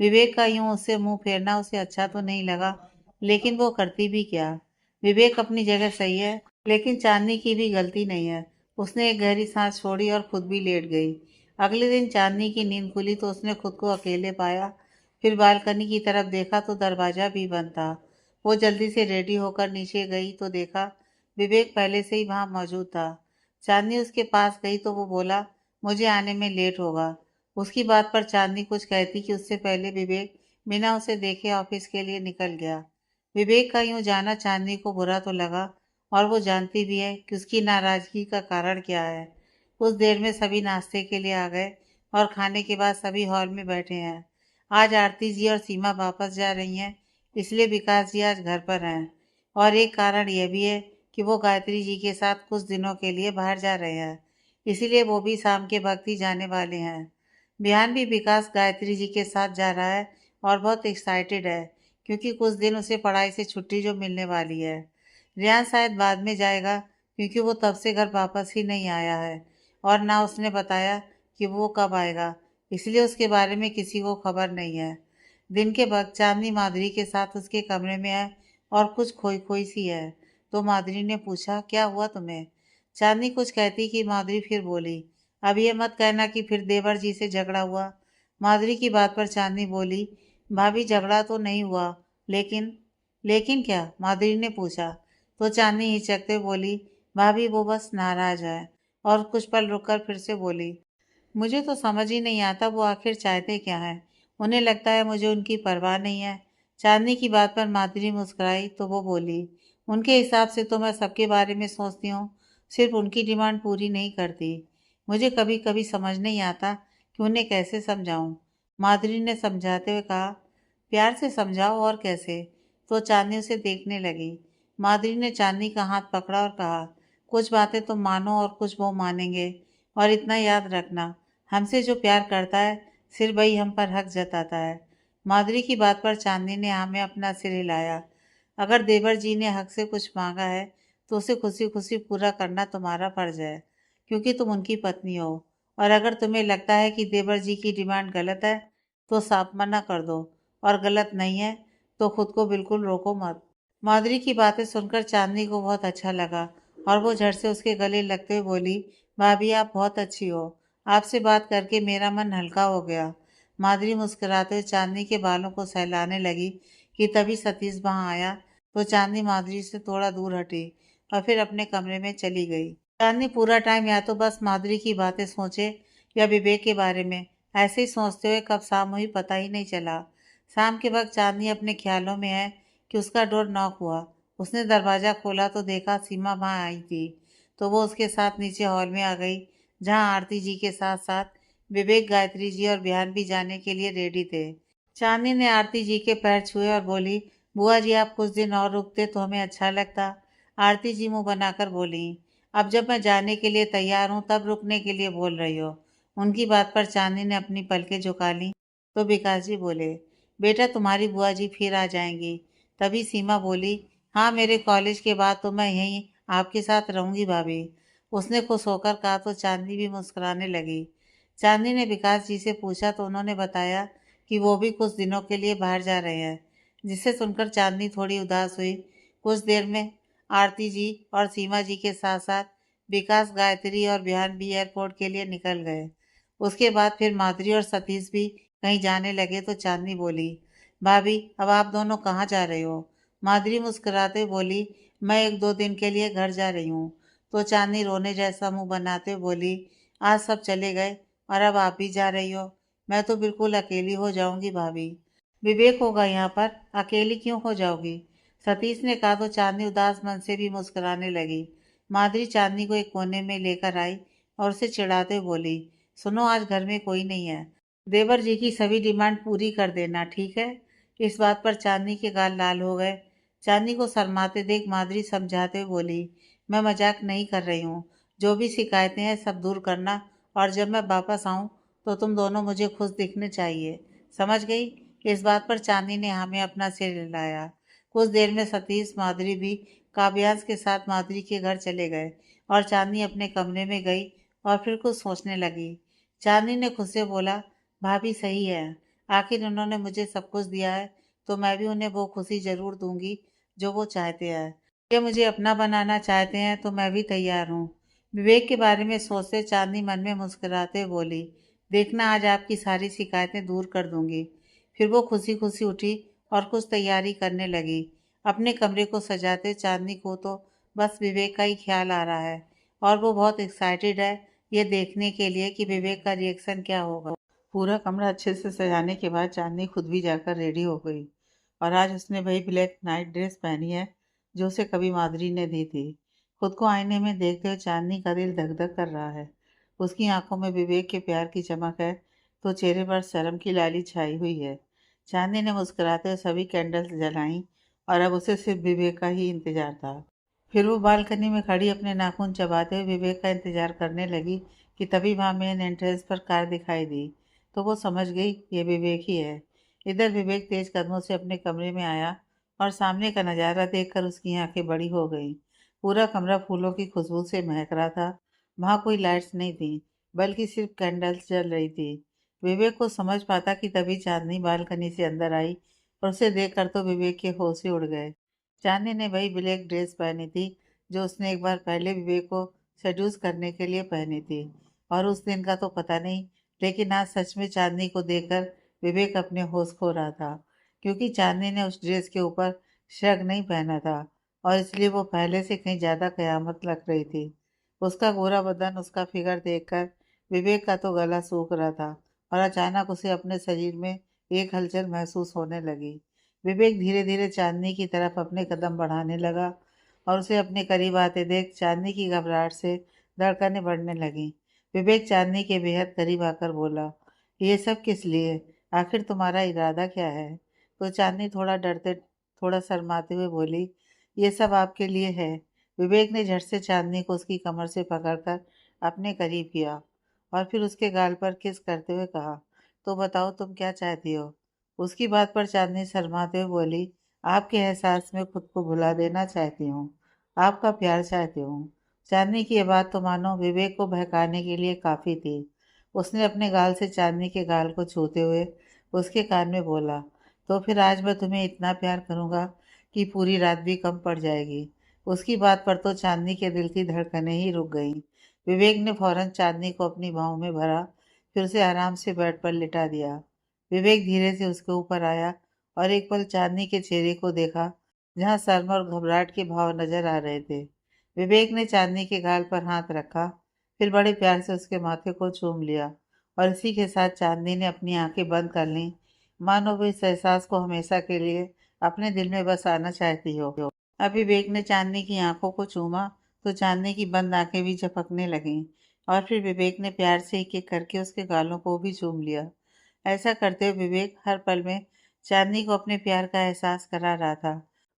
विवेक का यूं उससे मुंह फेरना उसे अच्छा तो नहीं लगा, लेकिन वो करती भी क्या। विवेक अपनी जगह सही है, लेकिन चांदनी की भी गलती नहीं है। उसने एक गहरी सांस छोड़ी और खुद भी लेट गई। अगले दिन चांदनी की नींद खुली तो उसने खुद को अकेले पाया। फिर बालकनी की तरफ देखा तो दरवाजा भी बंद था। वो जल्दी से रेडी होकर नीचे गई तो देखा विवेक पहले से ही वहां मौजूद था। चांदनी उसके पास गई तो वो बोला, मुझे आने में लेट होगा। उसकी बात पर चांदनी कुछ कहती कि उससे पहले विवेक बिना उसे देखे ऑफिस के लिए निकल गया। विवेक का यूं जाना चांदनी को बुरा तो लगा, और वो जानती भी है कि उसकी नाराजगी का कारण क्या है। कुछ देर में सभी नाश्ते के लिए आ गए और खाने के बाद सभी हॉल में बैठे हैं। आज आरती जी और सीमा वापस जा रही हैं, इसलिए विकास जी आज घर पर हैं। और एक कारण यह भी है कि वो गायत्री जी के साथ कुछ दिनों के लिए बाहर जा रहे हैं, इसीलिए वो भी शाम के वक्त ही जाने वाले हैं। बिहान भी विकास गायत्री जी के साथ जा रहा है और बहुत एक्साइटेड है, क्योंकि कुछ दिन उसे पढ़ाई से छुट्टी जो मिलने वाली है। रियान शायद बाद में जाएगा, क्योंकि वो तब से घर वापस ही नहीं आया है, और ना उसने बताया कि वो कब आएगा, इसलिए उसके बारे में किसी को खबर नहीं है। दिन के वक्त चांदनी माधुरी के साथ उसके कमरे में है और कुछ खोई खोई सी है। तो माधुरी ने पूछा, क्या हुआ तुम्हें? चांदनी कुछ कहती कि माधुरी फिर बोली, अब ये मत कहना कि फिर देवर जी से झगड़ा हुआ। माधुरी की बात पर चांदनी बोली, भाभी झगड़ा तो नहीं हुआ, लेकिन लेकिन क्या? माधुरी ने पूछा। तो चांदनी हिचकते बोली, भाभी वो बस नाराज है। और कुछ पल रुककर फिर से बोली, मुझे तो समझ ही नहीं आता वो आखिर चाहते क्या है। उन्हें लगता है मुझे उनकी परवाह नहीं है। चांदनी की बात पर माधुरी मुस्कुराई तो वो बोली, उनके हिसाब से तो मैं सबके बारे में सोचती हूँ, सिर्फ उनकी डिमांड पूरी नहीं करती। मुझे कभी कभी समझ नहीं आता कि उन्हें कैसे समझाऊं। माधुरी ने समझाते हुए कहा, प्यार से समझाओ और कैसे। तो चांदनी उसे देखने लगी। माधुरी ने चांदनी का हाथ पकड़ा और कहा, कुछ बातें तुम मानो और कुछ वो मानेंगे, और इतना याद रखना, हमसे जो प्यार करता है सिर्फ वही हम पर हक जताता है। माधुरी की बात पर चांदनी ने हाँ में अपना सिर हिलाया। अगर देवर जी ने हक से कुछ मांगा है तो उसे खुशी खुशी पूरा करना तुम्हारा फर्ज है, क्योंकि तुम उनकी पत्नी हो। और अगर तुम्हें लगता है कि देवर जी की डिमांड गलत है तो साफ मना कर दो, और गलत नहीं है तो खुद को बिल्कुल रोको मत। माधुरी की बातें सुनकर चांदनी को बहुत अच्छा लगा, और वो झट से उसके गले लगते हुए बोली, भाभी आप बहुत अच्छी हो, आपसे बात करके मेरा मन हल्का हो गया। माधुरी मुस्कुराते हुए चांदनी के बालों को सहलाने लगी कि तभी सतीश वहां आया। तो चांदनी माधुरी से थोड़ा दूर हटी और फिर अपने कमरे में चली गई। चांदनी पूरा टाइम या तो बस माधुरी की बातें सोचे या विवेक के बारे में, ऐसे ही सोचते हुए कब शाम हुई पता ही नहीं चला। शाम के वक्त चांदनी अपने ख्यालों में है कि उसका डोर नॉक हुआ। उसने दरवाज़ा खोला तो देखा सीमा वहाँ आई थी। तो वो उसके साथ नीचे हॉल में आ गई, जहाँ आरती जी के साथ साथ विवेक, गायत्री जी और बिहान भी जाने के लिए रेडी थे। चांदनी ने आरती जी के पैर छुए और बोली, बुआ जी आप कुछ दिन और रुकते तो हमें अच्छा लगता। आरती जी मुंह बनाकर बोली, अब जब मैं जाने के लिए तैयार हूँ तब रुकने के लिए बोल रही हो। उनकी बात पर चांदनी ने अपनी पलकें झुका ली। तो विकास जी बोले, बेटा तुम्हारी बुआ जी फिर आ जाएंगी। तभी सीमा बोली, हाँ मेरे कॉलेज के बाद तो मैं यहीं आपके साथ रहूंगी भाभी। उसने खुश होकर कहा तो चांदनी भी मुस्कुराने लगी। चांदनी ने विकास जी से पूछा तो उन्होंने बताया कि वो भी कुछ दिनों के लिए बाहर जा रहे हैं, जिसे सुनकर चांदनी थोड़ी उदास हुई। कुछ देर में आरती जी और सीमा जी के साथ साथ विकास, गायत्री और बिहान भी एयरपोर्ट के लिए निकल गए। उसके बाद फिर माधुरी और सतीश भी कहीं जाने लगे तो चांदनी बोली, भाभी अब आप दोनों कहाँ जा रहे हो? माधुरी मुस्कुराते बोली, मैं एक दो दिन के लिए घर जा रही हूँ। तो चांदनी रोने जैसा मुंह बनाते बोली, आज सब चले गए और अब आप भी जा रही हो? मैं तो बिल्कुल अकेली हो जाऊंगी भाभी। विवेक होगा यहाँ पर, अकेली क्यों हो जाओगी? सतीश ने कहा तो चांदनी उदास मन से भी मुस्कुराने लगी। माधुरी चांदनी को एक कोने में लेकर आई और उसे चिढ़ाते हुए बोली, सुनो आज घर में कोई नहीं है, देवर जी की सभी डिमांड पूरी कर देना, ठीक है? इस बात पर चांदनी के गाल लाल हो गए। चांदनी को शर्माते देख माधुरी समझाते हुए बोली, मैं मजाक नहीं कर रही हूँ, जो भी शिकायतें हैं सब दूर करना, और जब मैं वापस आऊँ तो तुम दोनों मुझे खुश दिखने चाहिए, समझ गई? इस बात पर चांदनी ने हमें अपना सिर हिलाया। कुछ देर में सतीश, माधुरी भी काव्यांश के साथ माधुरी के घर चले गए और चांदनी अपने कमरे में गई और फिर कुछ सोचने लगी। चांदनी ने खुद से बोला, भाभी सही है, आखिर उन्होंने मुझे सब कुछ दिया है तो मैं भी उन्हें वो खुशी जरूर दूंगी जो वो चाहते हैं। ये मुझे अपना बनाना चाहते हैं तो मैं भी तैयार हूँ। विवेक के बारे में सोचते चांदनी मन में मुस्कुराते बोली, देखना आज आपकी सारी शिकायतें दूर कर दूंगी। फिर वो खुशी खुशी उठी और कुछ तैयारी करने लगी। अपने कमरे को सजाते चांदनी को तो बस विवेक का ही ख्याल आ रहा है और वो बहुत एक्साइटेड है ये देखने के लिए कि विवेक का रिएक्शन क्या होगा। पूरा कमरा अच्छे से सजाने के बाद चांदनी खुद भी जाकर रेडी हो गई और आज उसने वही ब्लैक नाइट ड्रेस पहनी है जो उसे कभी माधुरी ने दी थी। खुद को आईने में देखते हुए चांदनी का दिल धक धक कर रहा है। उसकी आंखों में विवेक के प्यार की चमक है तो चेहरे पर शर्म की लाली छाई हुई है। चांदनी ने मुस्कुराते हुए सभी कैंडल्स जलाई और अब उसे सिर्फ विवेक का ही इंतजार था। फिर वो बालकनी में खड़ी अपने नाखून चबाते हुए विवेक का इंतजार करने लगी कि तभी वहां मेन एंट्रेंस पर कार दिखाई दी तो वो समझ गई ये विवेक ही है। इधर विवेक तेज कदमों से अपने कमरे में आया और सामने का नज़ारा देखकर उसकी आंखें बड़ी हो गईं। पूरा कमरा फूलों की खुशबू से महक रहा था। वहां कोई लाइट्स नहीं थी बल्कि सिर्फ कैंडल्स जल रही थी। विवेक को समझ पाता कि तभी चांदनी बालकनी से अंदर आई और उसे देखकर तो विवेक के होश ही उड़ गए। चांदनी ने वही ब्लैक ड्रेस पहनी थी जो उसने एक बार पहले विवेक को सेड्यूस करने के लिए पहनी थी। और उस दिन का तो पता नहीं, लेकिन आज सच में चांदनी को देखकर विवेक अपने होश खो रहा था, क्योंकि चांदनी ने उस ड्रेस के ऊपर श्रग नहीं पहना था और इसलिए वो पहले से कहीं ज्यादा कयामत लग रही थी। उसका गोरा बदन, उसका फिगर देखकर विवेक का तो गला सूख रहा था और अचानक उसे अपने शरीर में एक हलचल महसूस होने लगी। विवेक धीरे धीरे चांदनी की तरफ अपने कदम बढ़ाने लगा और उसे अपने करीब आते देख चांदनी की घबराहट से धड़कनें बढ़ने लगीं। विवेक चांदनी के बेहद करीब आकर बोला, ये सब किस लिए? आखिर तुम्हारा इरादा क्या है? तो चांदनी थोड़ा डरते, थोड़ा शर्माते हुए बोली, ये सब आपके लिए है। विवेक ने झट से चांदनी को उसकी कमर से पकड़कर अपने करीब किया और फिर उसके गाल पर किस करते हुए कहा, तो बताओ तुम क्या चाहती हो? उसकी बात पर चांदनी शर्माते हुए बोली, आपके एहसास में खुद को भुला देना चाहती हूँ, आपका प्यार चाहती हूँ। चांदनी की यह बात तो मानो विवेक को बहकाने के लिए काफी थी। उसने अपने गाल से चांदनी के गाल को छूते हुए उसके कान में बोला, तो फिर आज मैं तुम्हें इतना प्यार करूंगा कि पूरी रात भी कम पड़ जाएगी। उसकी बात पर तो चांदनी के दिल की धड़कनें ही रुक गईं। विवेक ने फौरन चांदनी को अपनी बाहों में भरा, फिर उसे आराम से बेड पर लिटा दिया। विवेक धीरे से उसके ऊपर आया और एक पल चांदनी के चेहरे को देखा जहां शर्म और घबराहट के भाव नजर आ रहे थे। विवेक ने चांदनी के गाल पर हाथ रखा, फिर बड़े प्यार से उसके माथे को चूम लिया और इसी के साथ चांदनी ने अपनी आंखें बंद कर लीं, मानो वो इस एहसास को हमेशा के लिए अपने दिल में बस आना चाहती हो। अब विवेक ने चांदनी की आंखों को चूमा तो चांदनी की बंद आंखें भी झपकने लगीं और फिर विवेक ने प्यार से एक एक करके उसके गालों को भी चूम लिया। ऐसा करते हुए विवेक हर पल में चांदनी को अपने प्यार का एहसास करा रहा था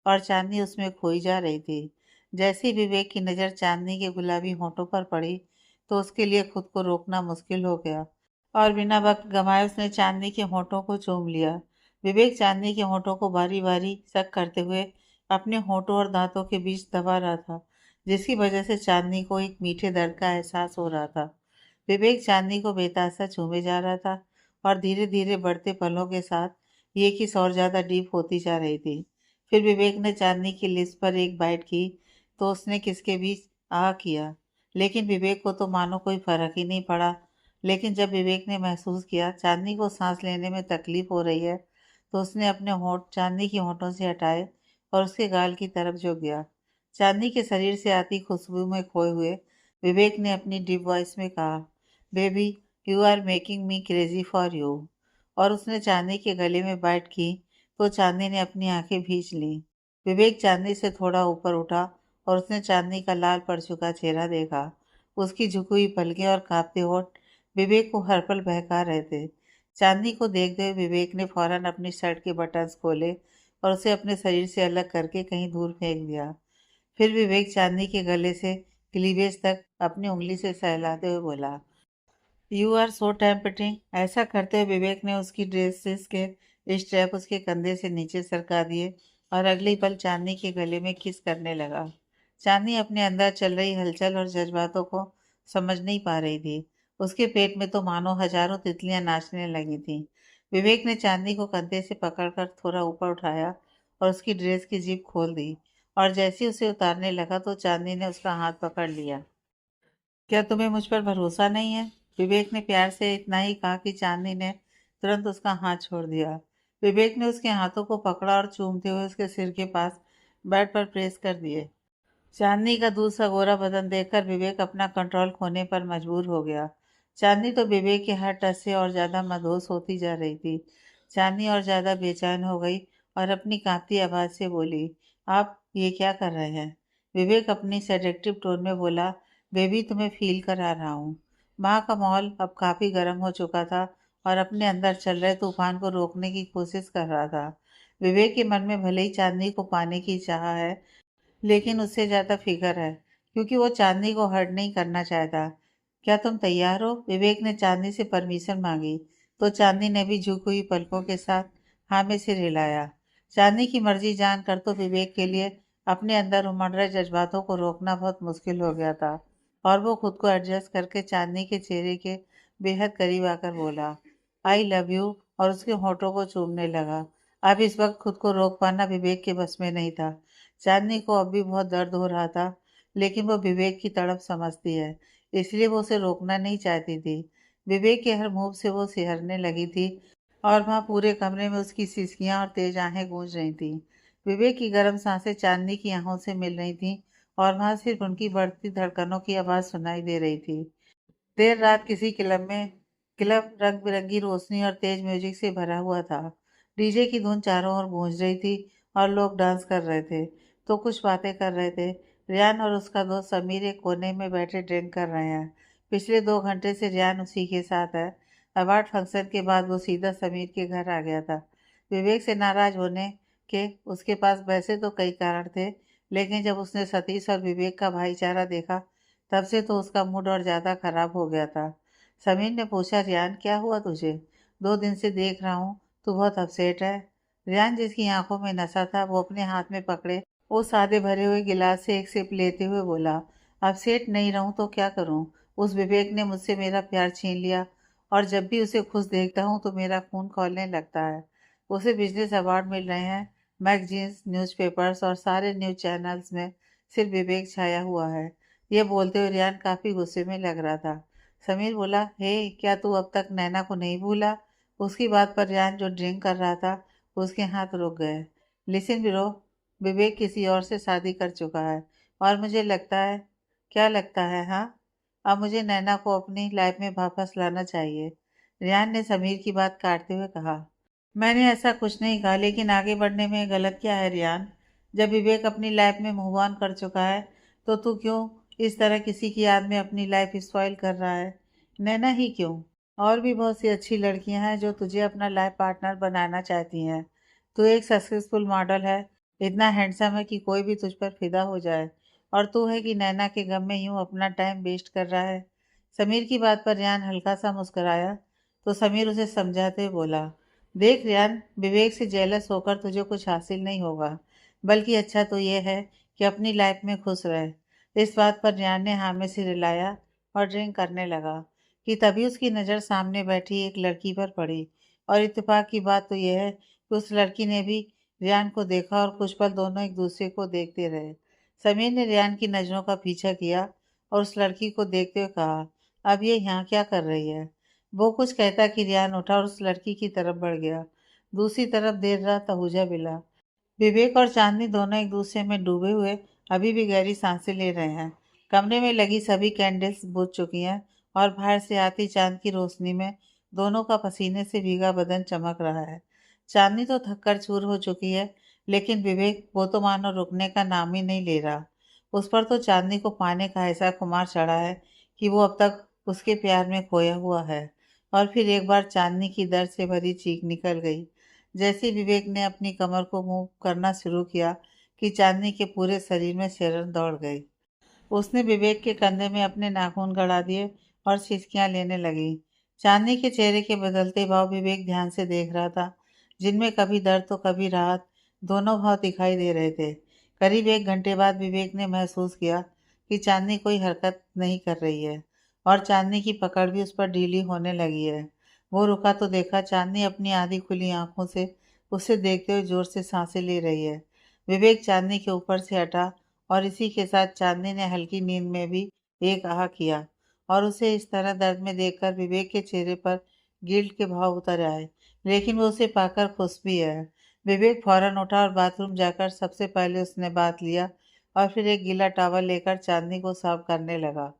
और चांदनी उसमें खोई जा रही थी। जैसे ही विवेक की नज़र चांदनी के गुलाबी होठों पर पड़ी तो उसके लिए खुद को रोकना मुश्किल हो गया और बिना वक्त गंवाए उसने चांदनी के होठों को चूम लिया। विवेक चांदनी के होठों को बारी बारी सक करते हुए अपने होठों और दांतों के बीच दबा रहा था, जिसकी वजह से चांदनी को एक मीठे दर्द का एहसास हो रहा था। विवेक चांदनी को बेतासा चूमे जा रहा था और धीरे धीरे बढ़ते पलों के साथ ये किस और ज्यादा डीप होती जा रही थी। फिर विवेक ने चांदनी की लिप्स पर एक बाइट की तो उसने किसके बीच आह किया, लेकिन विवेक को तो मानो कोई फर्क ही नहीं पड़ा। लेकिन जब विवेक ने महसूस किया चांदनी को सांस लेने में तकलीफ हो रही है तो उसने अपने होंठ चांदनी के होंठों से हटाए और उसके गाल की तरफ झुक गया। चांदनी के शरीर से आती खुशबू में खोए हुए विवेक ने अपनी डीप वॉइस में कहा, baby you are making me crazy for you. और उसने चांदनी के गले में बाइट की तो चांदनी ने अपनी आंखें भींच लीं। विवेक चांदनी से थोड़ा ऊपर उठा और उसने चांदनी का लाल पड़ चुका चेहरा देखा। उसकी झुकी हुई पलकें और कांपते होठ विवेक को हर पल बहका रहे थे। चांदनी को देखते हुए विवेक ने फौरन अपनी शर्ट के बटन्स खोले और उसे अपने शरीर से अलग करके कहीं दूर फेंक दिया। फिर विवेक चांदनी के गले से क्लीवेज तक अपनी उंगली से सहलाते हुए बोला, यू आर सो टेम्पटिंग। ऐसा करते हुए विवेक ने उसकी ड्रेसेस के स्ट्रैप उसके कंधे से नीचे सरका दिए और अगले पल चांदनी के गले में किस करने लगा। चांदनी अपने अंदर चल रही हलचल और जज्बातों को समझ नहीं पा रही थी। उसके पेट में तो मानो हजारों तितलियां नाचने लगी थीं। विवेक ने चांदनी को कंधे से पकड़कर थोड़ा ऊपर उठाया और उसकी ड्रेस की जिप खोल दी, और जैसे ही उसे उतारने लगा तो चांदनी ने उसका हाथ पकड़ लिया। क्या तुम्हें मुझ पर भरोसा नहीं है? विवेक ने प्यार से इतना ही कहा कि चांदनी ने तुरंत उसका हाथ छोड़ दिया। विवेक ने उसके हाथों को पकड़ा और चूमते हुए उसके सिर के पास बेड पर प्रेस कर दिए। चांदनी का दूध सा गोरा बदन देखकर विवेक अपना कंट्रोल खोने पर मजबूर हो गया। चांदनी तो विवेक के हर टच से और ज्यादा मदहोश होती जा रही थी। चांदनी और ज्यादा बेचैन हो गई और अपनी कांपती आवाज से बोली, आप ये क्या कर रहे हैं? विवेक अपनी सेडेक्टिव टोन में बोला, बेबी तुम्हें फील करा रहा हूँ। वहाँ का माहौल अब काफी गर्म हो चुका था और अपने अंदर चल रहे तूफान को रोकने की कोशिश कर रहा था। विवेक के मन में भले ही चांदनी को पाने की चाह है, लेकिन उससे ज्यादा फिक्र है, क्योंकि वो चांदनी को हर्ट नहीं करना चाहता। क्या तुम तैयार हो? विवेक ने चांदनी से परमिशन मांगी, तो चांदनी ने भी झुकी हुई पलकों के साथ हाँ में सिर हिलाया। चांदनी की मर्जी जानकर तो विवेक के लिए अपने अंदर उमड़ रहे जज्बातों को रोकना बहुत मुश्किल हो गया था, और वो खुद को एडजस्ट करके चांदनी के चेहरे के बेहद करीब आकर बोला, आई लव यू, और उसके होठों को चूमने लगा। अब इस वक्त खुद को रोक पाना विवेक के बस में नहीं था। चांदनी को अब भी बहुत दर्द हो रहा था, लेकिन वो विवेक की तड़प समझती है, इसलिए वो उसे रोकना नहीं चाहती थी। विवेक के हर मूव से वो सिहरने लगी थी, और वहाँ पूरे कमरे में उसकी सिसकियां और तेज आहें गूंज रही थीं। विवेक की गर्म सांसें चांदनी की आंखों से मिल रही थीं, और वहाँ सिर्फ उनकी बढ़ती धड़कनों की आवाज़ सुनाई दे रही थी। देर रात किसी क्लब रंग बिरंगी रोशनी और तेज म्यूजिक से भरा हुआ था। डीजे की धुन चारों ओर गूंज रही थी, और लोग डांस कर रहे थे तो कुछ बातें कर रहे थे। रियान और उसका दोस्त समीर एक कोने में बैठे ड्रिंक कर रहे हैं। पिछले 2 घंटे से रियान उसी के साथ है। अवार्ड फंक्शन के बाद वो सीधा समीर के घर आ गया था। विवेक से नाराज होने के उसके पास वैसे तो कई कारण थे, लेकिन जब उसने सतीश और विवेक का भाईचारा देखा, तब से तो उसका मूड और ज्यादा खराब हो गया था। समीर ने पूछा, रियान क्या हुआ तुझे? 2 दिन से देख रहा हूँ तू बहुत अपसेट है। रियान, जिसकी आंखों में नशा था, वो अपने हाथ में पकड़े उस आधे भरे हुए गिलास से एक सिप लेते हुए बोला, अपसेट नहीं रहूं तो क्या करूं? उस विवेक ने मुझसे मेरा प्यार छीन लिया, और जब भी उसे खुश देखता हूँ तो मेरा खून खौलने लगता है। उसे बिजनेस अवार्ड मिल रहे हैं, मैगजीन्स, न्यूज़पेपर्स और सारे न्यूज़ चैनल्स में सिर्फ विवेक छाया हुआ है। ये बोलते हुए रियान काफी गुस्से में लग रहा था। समीर बोला, हे क्या तू अब तक नैना को नहीं भूला? उसकी बात पर रियान, जो ड्रिंक कर रहा था, उसके हाथ रुक गए। लिसन ब्रो, विवेक किसी और से शादी कर चुका है, और मुझे लगता है, क्या लगता है, हाँ, अब मुझे नैना को अपनी लाइफ में वापस लाना चाहिए। रियान ने समीर की बात काटते हुए कहा, मैंने ऐसा कुछ नहीं कहा, लेकिन आगे बढ़ने में गलत क्या है रियान? जब विवेक अपनी लाइफ में मूव ऑन कर चुका है, तो तू क्यों इस तरह किसी की याद में अपनी लाइफ स्पॉइल कर रहा है? नैना ही क्यों, और भी बहुत सी अच्छी लड़कियां हैं जो तुझे अपना लाइफ पार्टनर बनाना चाहती हैं। तू एक सक्सेसफुल मॉडल है, इतना हैंडसम है कि कोई भी तुझ पर फिदा हो जाए, और तू है कि नैना के गम में यूं अपना टाइम वेस्ट कर रहा है। समीर की बात पर रियान हल्का सा मुस्कुराया, तो समीर उसे समझाते हुए बोला, देख रियान, विवेक से जेलस होकर तुझे कुछ हासिल नहीं होगा, बल्कि अच्छा तो यह है कि अपनी लाइफ में खुश रहे। इस बात पर रियान ने हाँ में सिर हिलाया और ड्रिंक करने लगा, कि तभी उसकी नज़र सामने बैठी एक लड़की पर पड़ी। और इत्तेफाक की बात तो यह है कि उस लड़की ने भी रियान को देखा, और कुछ पल दोनों एक दूसरे को देखते रहे। समीर ने रियान की नज़रों का पीछा किया और उस लड़की को देखते हुए कहा, अब ये यहाँ क्या कर रही है? वो कुछ कहता कि रियान उठा और उस लड़की की तरफ बढ़ गया। दूसरी तरफ देर रात आहूजा मिला। विवेक और चांदनी दोनों एक दूसरे में डूबे हुए अभी भी गहरी सांसें ले रहे हैं। कमरे में लगी सभी कैंडल्स बुझ चुकी हैं, और बाहर से आती चांद की रोशनी में दोनों का पसीने से भीगा बदन चमक रहा है। चांदनी तो थककर चूर हो चुकी है, लेकिन विवेक, वो तो मानो रुकने का नाम ही नहीं ले रहा। उस पर तो चांदनी को पाने का ऐसा खुमार चढ़ा है कि वो अब तक उसके प्यार में खोया हुआ है। और फिर एक बार चांदनी की दर्द से भरी चीख निकल गई। जैसे ही विवेक ने अपनी कमर को मूव करना शुरू किया, कि चांदनी के पूरे शरीर में सिरन दौड़ गई। उसने विवेक के कंधे में अपने नाखून गड़ा दिए और सिसकियां लेने लगी। चांदनी के चेहरे के बदलते भाव विवेक ध्यान से देख रहा था, जिनमें कभी दर्द तो कभी राहत, दोनों भाव दिखाई दे रहे थे। करीब 1 घंटे बाद विवेक ने महसूस किया कि चांदनी कोई हरकत नहीं कर रही है। और चांदनी की पकड़ भी उस पर ढीली होने लगी है। वो रुका तो देखा चांदनी अपनी आधी खुली आंखों से उसे देखते हुए जोर से सांसें ले रही है। विवेक चांदनी के ऊपर से हटा और इसी के साथ चांदनी ने हल्की नींद में भी एक आह किया और उसे इस तरह दर्द में देखकर विवेक के चेहरे पर गिल्ट के भाव उतर आए, लेकिन वो उसे पाकर खुश भी है। विवेक फौरन उठा और बाथरूम जाकर सबसे पहले उसने बात लिया और फिर एक गीला टॉवल लेकर चांदनी को साफ करने लगा।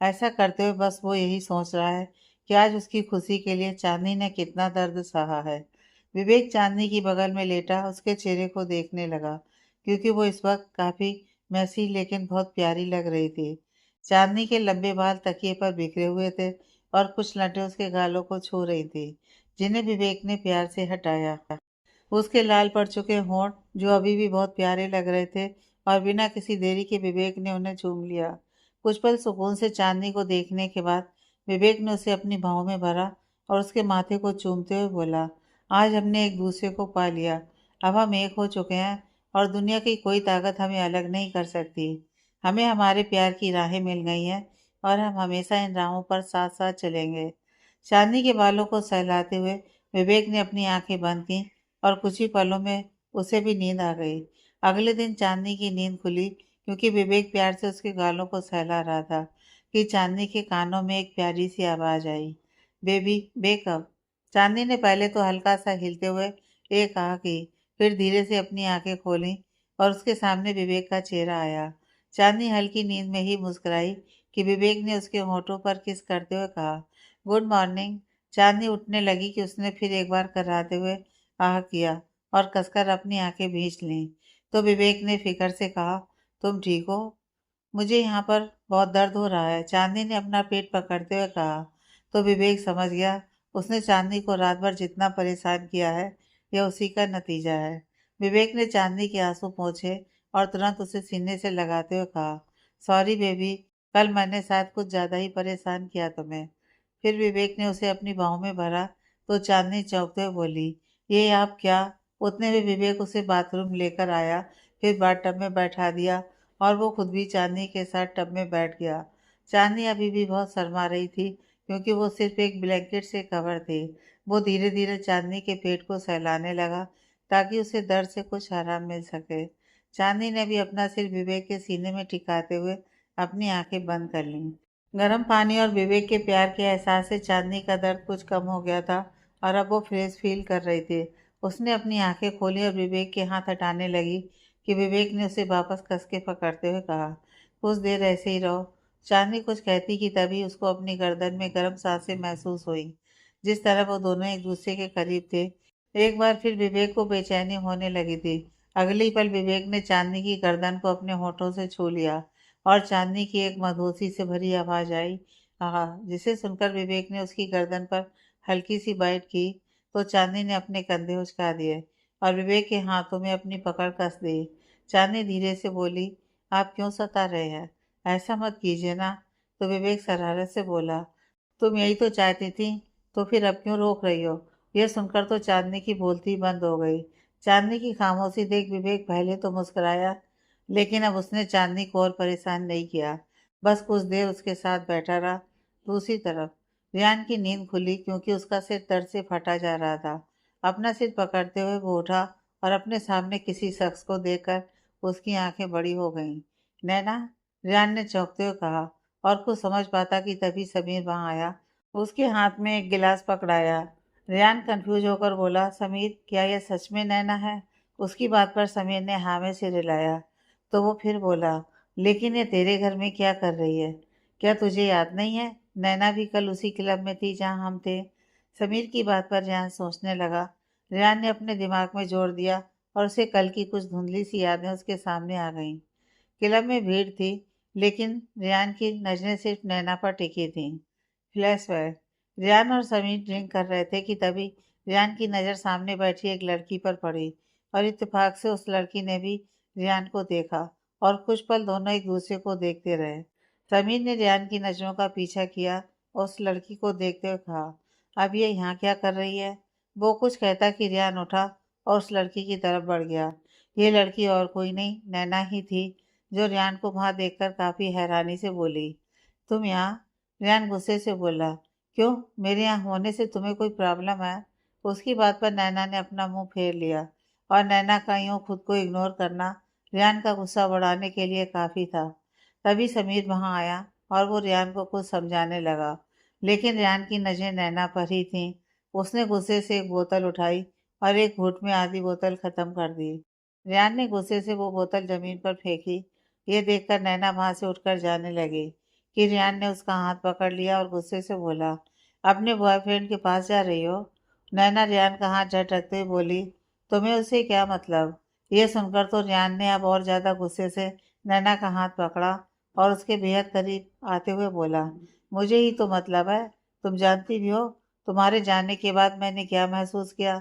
ऐसा करते हुए बस वो यही सोच रहा है कि आज उसकी खुशी के लिए चांदनी ने कितना दर्द सहा है। विवेक चांदनी की बगल में लेटा उसके चेहरे को देखने लगा, क्योंकि वो इस वक्त काफी मैसी लेकिन बहुत प्यारी लग रही थी। चांदनी के लंबे बाल तकिए पर बिखरे हुए थे और कुछ लटें उसके गालों को छू रही थी, जिन्हें विवेक ने प्यार से हटाया। उसके लाल पड़ चुके होंठ जो अभी भी बहुत प्यारे लग रहे थे और बिना किसी देरी के विवेक ने उन्हें चूम लिया। कुछ पल सुकून से चांदनी को देखने के बाद विवेक ने उसे अपनी बाहों में भरा और उसके माथे को चूमते हुए बोला, आज हमने एक दूसरे को पा लिया। अब हम एक हो चुके हैं और दुनिया की कोई ताकत हमें अलग नहीं कर सकती। हमें हमारे प्यार की राहें मिल गई हैं और हम हमेशा इन राहों पर साथ साथ चलेंगे। चांदनी के बालों को सहलाते हुए विवेक ने अपनी आंखें बंद की और कुछ ही पलों में उसे भी नींद आ गई। अगले दिन चांदनी की नींद खुली क्योंकि विवेक प्यार से उसके गालों को सहला रहा था कि चांदनी के कानों में एक प्यारी सी आवाज आई, बेबी बेकअप। चांदनी ने पहले तो हल्का सा हिलते हुए एक कहा की, फिर धीरे से अपनी आंखें खोली और उसके सामने विवेक का चेहरा आया। चांदनी हल्की नींद में ही मुस्कुराई कि विवेक ने उसके होठों पर किस करते हुए कहा, गुड मॉर्निंग। चांदनी उठने लगी कि उसने फिर एक बार कराते हुए आह किया और कसकर अपनी आंखें भींच लीं। तो विवेक ने फिक्र से कहा, तुम ठीक हो? मुझे यहाँ पर बहुत दर्द हो रहा है, चांदनी ने अपना पेट पकड़ते हुए कहा। तो विवेक समझ गया उसने चांदनी को रात भर जितना परेशान किया है यह उसी का नतीजा है। विवेक ने चांदनी के आंसू पोंछे और तुरंत उसे सीने से लगाते हुए कहा, सॉरी बेबी, कल मैंने शायद कुछ ज़्यादा ही परेशान किया तुम्हें। फिर विवेक ने उसे अपनी बाहों में भरा तो चांदनी चौंकते हुए बोली, ये आप क्या? उतने में विवेक उसे बाथरूम लेकर आया, फिर बाथटब में बैठा दिया और वो खुद भी चांदनी के साथ टब में बैठ गया। चांदनी अभी भी बहुत शर्मा रही थी क्योंकि वो सिर्फ एक ब्लैंकेट से कवर थे। वो धीरे धीरे चांदनी के पेट को सहलाने लगा ताकि उसे दर्द से कुछ आराम मिल सके। चांदनी ने भी अपना सिर विवेक के सीने में टिकाते हुए अपनी आंखें बंद कर लीं। गर्म पानी और विवेक के प्यार के एहसास से चांदनी का दर्द कुछ कम हो गया था और अब वो फ्रेश फील कर रही थी। उसने अपनी आंखें खोली और विवेक के हाथ हटाने लगी कि विवेक ने उसे वापस कस के पकड़ते हुए कहा, कुछ देर ऐसे ही रहो। चांदनी कुछ कहती कि तभी उसको अपनी गर्दन में गर्म सांसें महसूस हुई, जिस तरह वो दोनों एक दूसरे के करीब थे। एक बार फिर विवेक को बेचैनी होने लगी थी। अगली पल विवेक ने चांदनी की गर्दन को अपने होठों से छू लिया और चांदनी की एक मधोसी से भरी आवाज आई, आहा, जिसे सुनकर विवेक ने उसकी गर्दन पर हल्की सी बाइट की तो चांदनी ने अपने कंधे उचका दिए और विवेक के हाथों में अपनी पकड़ कस दी। चांदनी धीरे से बोली, आप क्यों सता रहे हैं? ऐसा मत कीजिए ना। तो विवेक शरारत से बोला, तुम यही तो चाहती थी, तो फिर अब क्यों रोक रही हो? यह सुनकर तो चांदनी की बोलती बंद हो गई। चांदनी की खामोशी देख विवेक पहले तो मुस्कुराया, लेकिन अब उसने चांदनी को और परेशान नहीं किया। बस कुछ देर उसके साथ बैठा रहा। दूसरी तरफ रियान की नींद खुली क्योंकि उसका सिर दर्द से फटा जा रहा था। अपना सिर पकड़ते हुए वो उठा और अपने सामने किसी शख्स को देखकर उसकी आंखें बड़ी हो गईं। नैना, रियान ने चौंकते हुए कहा और कुछ समझ पाता कि तभी समीर वहां आया। उसके हाथ में एक गिलास पकड़ाया। रियान कंफ्यूज होकर बोला, समीर, क्या यह सच में नैना है? उसकी बात पर समीर ने हाँ में सिर हिलाया। तो वो फिर बोला, लेकिन ये तेरे घर में क्या कर रही है? क्या तुझे याद नहीं है? नैना भी कल उसी क्लब में थी जहां हम थे। समीर की बात पर रियान सोचने लगा। रियान ने अपने दिमाग में जोर दिया और उसे कल की कुछ धुंधली सी यादें उसके सामने आ गईं। क्लब में भीड़ थी, लेकिन रियान की नजरें सिर्फ नैना पर टिकी थीं। फ्लैशबैक। रियान और समीर ड्रिंक कर रहे थे कि तभी रियान की नज़र सामने बैठी एक लड़की पर पड़ी और इत्तेफाक से उस लड़की ने भी रियान को देखा और कुछ पल दोनों एक दूसरे को देखते रहे। समीर ने रियान की नज़रों का पीछा किया और उस लड़की को देखते हुए कहा, अब ये यहाँ क्या कर रही है? वो कुछ कहता कि रियान उठा और उस लड़की की तरफ बढ़ गया। ये लड़की और कोई नहीं, नैना ही थी, जो रियान को वहां देखकर काफी हैरानी से बोली, तुम यहाँ? रेहान गुस्से से बोला, क्यों, मेरे यहाँ होने से तुम्हें कोई प्रॉब्लम है? उसकी बात पर नैना ने अपना मुंह फेर लिया और नैना का यूं खुद को इग्नोर करना रेहान का गुस्सा बढ़ाने के लिए काफ़ी था। तभी समीर वहां आया और वो रेहान को कुछ समझाने लगा, लेकिन रेहान की नज़रें नैना पर ही थीं। उसने गुस्से से एक बोतल उठाई और एक घूंट में आधी बोतल ख़त्म कर दी। रेहान ने गुस्से से वो बोतल ज़मीन पर फेंकी। ये देखकर नैना वहां से उठकर जाने लगी कि रेहान ने उसका हाथ पकड़ लिया और गुस्से से बोला, अपने बॉयफ्रेंड के पास जा रही हो? नैना रेहान का हाथ झटकते हुए बोली, तुम्हें उससे क्या मतलब? यह सुनकर तो रेहान ने अब और ज़्यादा गुस्से से नैना का हाथ पकड़ा और उसके बेहद करीब आते हुए बोला, मुझे ही तो मतलब है। तुम जानती भी हो तुम्हारे जाने के बाद मैंने क्या महसूस किया?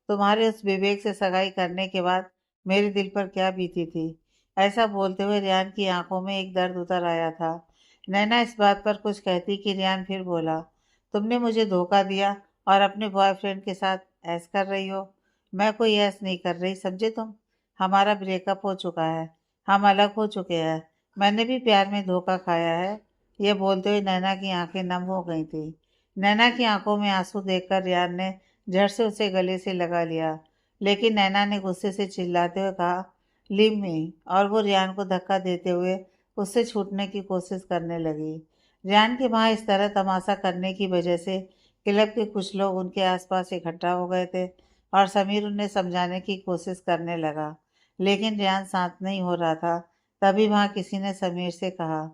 तुम्हारे उस विवेक से सगाई करने के बाद मेरे दिल पर क्या बीती थी? ऐसा बोलते हुए रेहान की आंखों में एक दर्द उतर आया था। नैना इस बात पर कुछ कहती कि रेहान फिर बोला, तुमने मुझे धोखा दिया और अपने बॉयफ्रेंड के साथ ऐश कर रही हो। मैं कोई ऐश नहीं कर रही, समझे तुम? हमारा ब्रेकअप हो चुका है, हम अलग हो चुके हैं। मैंने भी प्यार में धोखा खाया है। यह बोलते हुए नैना की आंखें नम हो गई थी। नैना की आंखों में आंसू देखकर रेहान ने झट से उसे गले से लगा लिया, लेकिन नैना ने गुस्से से चिल्लाते हुए कहा, लीव मी, और वो रेहान को धक्का देते हुए उससे छूटने की कोशिश करने लगी। रेहान के वहां इस तरह तमाशा करने की वजह से क्लब के कुछ लोग उनके आसपास इकट्ठा हो गए थे और समीर उन्हें समझाने की कोशिश करने लगा, लेकिन रेहान शांत नहीं हो रहा था। तभी वहां किसी ने समीर से कहा,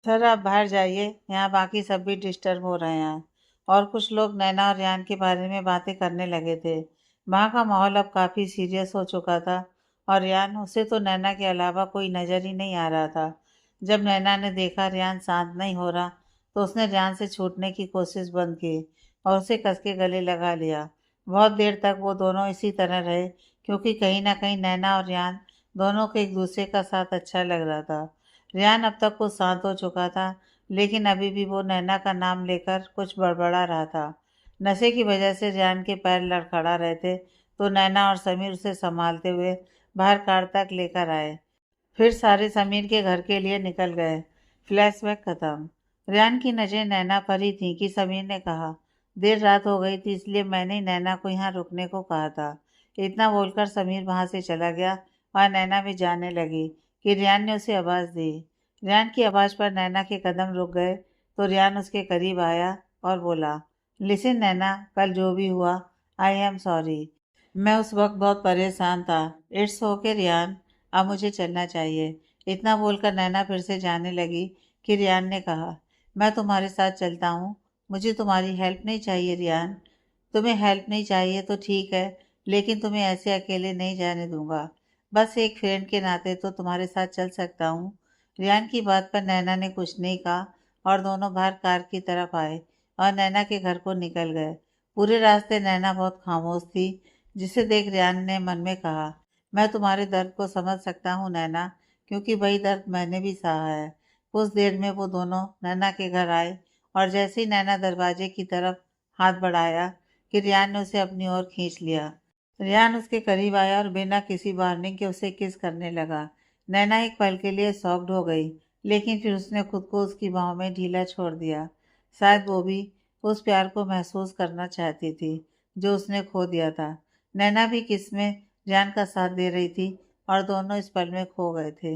सर आप बाहर जाइए, यहाँ बाकी सब भी डिस्टर्ब हो रहे हैं। और कुछ लोग नैना और रेहान के बारे में बातें करने लगे थे। वहाँ का माहौल अब काफ़ी सीरियस हो चुका था और रेहान, उसे तो नैना के अलावा कोई नज़र ही नहीं आ रहा था। जब नैना ने देखा रेहान शांत नहीं हो रहा तो उसने रेहान से छूटने की कोशिश बंद की और उसे कस के गले लगा लिया। बहुत देर तक वो दोनों इसी तरह रहे, क्योंकि कहीं ना कहीं नैना और रेहान दोनों को एक दूसरे का साथ अच्छा लग रहा था। रेहान अब तक कुछ शांत हो चुका था, लेकिन अभी भी वो नैना का नाम लेकर कुछ बड़बड़ा रहा था। नशे की वजह से रेहान के पैर लड़खड़ा रहे थे, तो नैना और समीर उसे संभालते हुए बाहर कार तक लेकर आए। फिर सारे समीर के घर के लिए निकल गए। फ्लैशबैक खत्म। रेहान की नज़रें नैना पर ही थी कि समीर ने कहा, देर रात हो गई थी इसलिए मैंने नैना को यहाँ रुकने को कहा था। इतना बोलकर समीर वहाँ से चला गया और नैना भी जाने लगी कि रेहान ने उसे आवाज़ दी। रेहान की आवाज़ पर नैना के कदम रुक गए तो रेहान उसके करीब आया और बोला, लिसन नैना, कल जो भी हुआ, आई एम सॉरी। मैं उस वक्त बहुत परेशान था। इट्स ओके रेहान, अब मुझे चलना चाहिए। इतना बोलकर नैना फिर से जाने लगी कि रेहान ने कहा, मैं तुम्हारे साथ चलता हूँ। मुझे तुम्हारी हेल्प नहीं चाहिए रेहान। तुम्हें हेल्प नहीं चाहिए तो ठीक है, लेकिन तुम्हें ऐसे अकेले नहीं जाने दूंगा। बस एक फ्रेंड के नाते तो तुम्हारे साथ चल सकता हूँ। रेहान की बात पर नैना ने कुछ नहीं कहा और दोनों बाहर कार की तरफ आए और नैना के घर को निकल गए। पूरे रास्ते नैना बहुत खामोश थी, जिसे देख रेहान ने मन में कहा, मैं तुम्हारे दर्द को समझ सकता हूँ नैना, क्योंकि वही दर्द मैंने भी सहा है। कुछ देर में वो दोनों नैना के घर आए और जैसे ही नैना दरवाजे की तरफ हाथ बढ़ाया कि रेहान ने उसे अपनी ओर खींच लिया। रेहान उसके करीब आया और बिना किसी वार्निंग के उसे किस करने लगा। नैना एक पल के लिए शॉक्ड हो गई, लेकिन फिर उसने खुद को उसकी बाहों में ढीला छोड़ दिया। शायद वो भी उस प्यार को महसूस करना चाहती थी जो उसने खो दिया था। नैना भी किस में रेहान का साथ दे रही थी और दोनों इस पल में खो गए थे।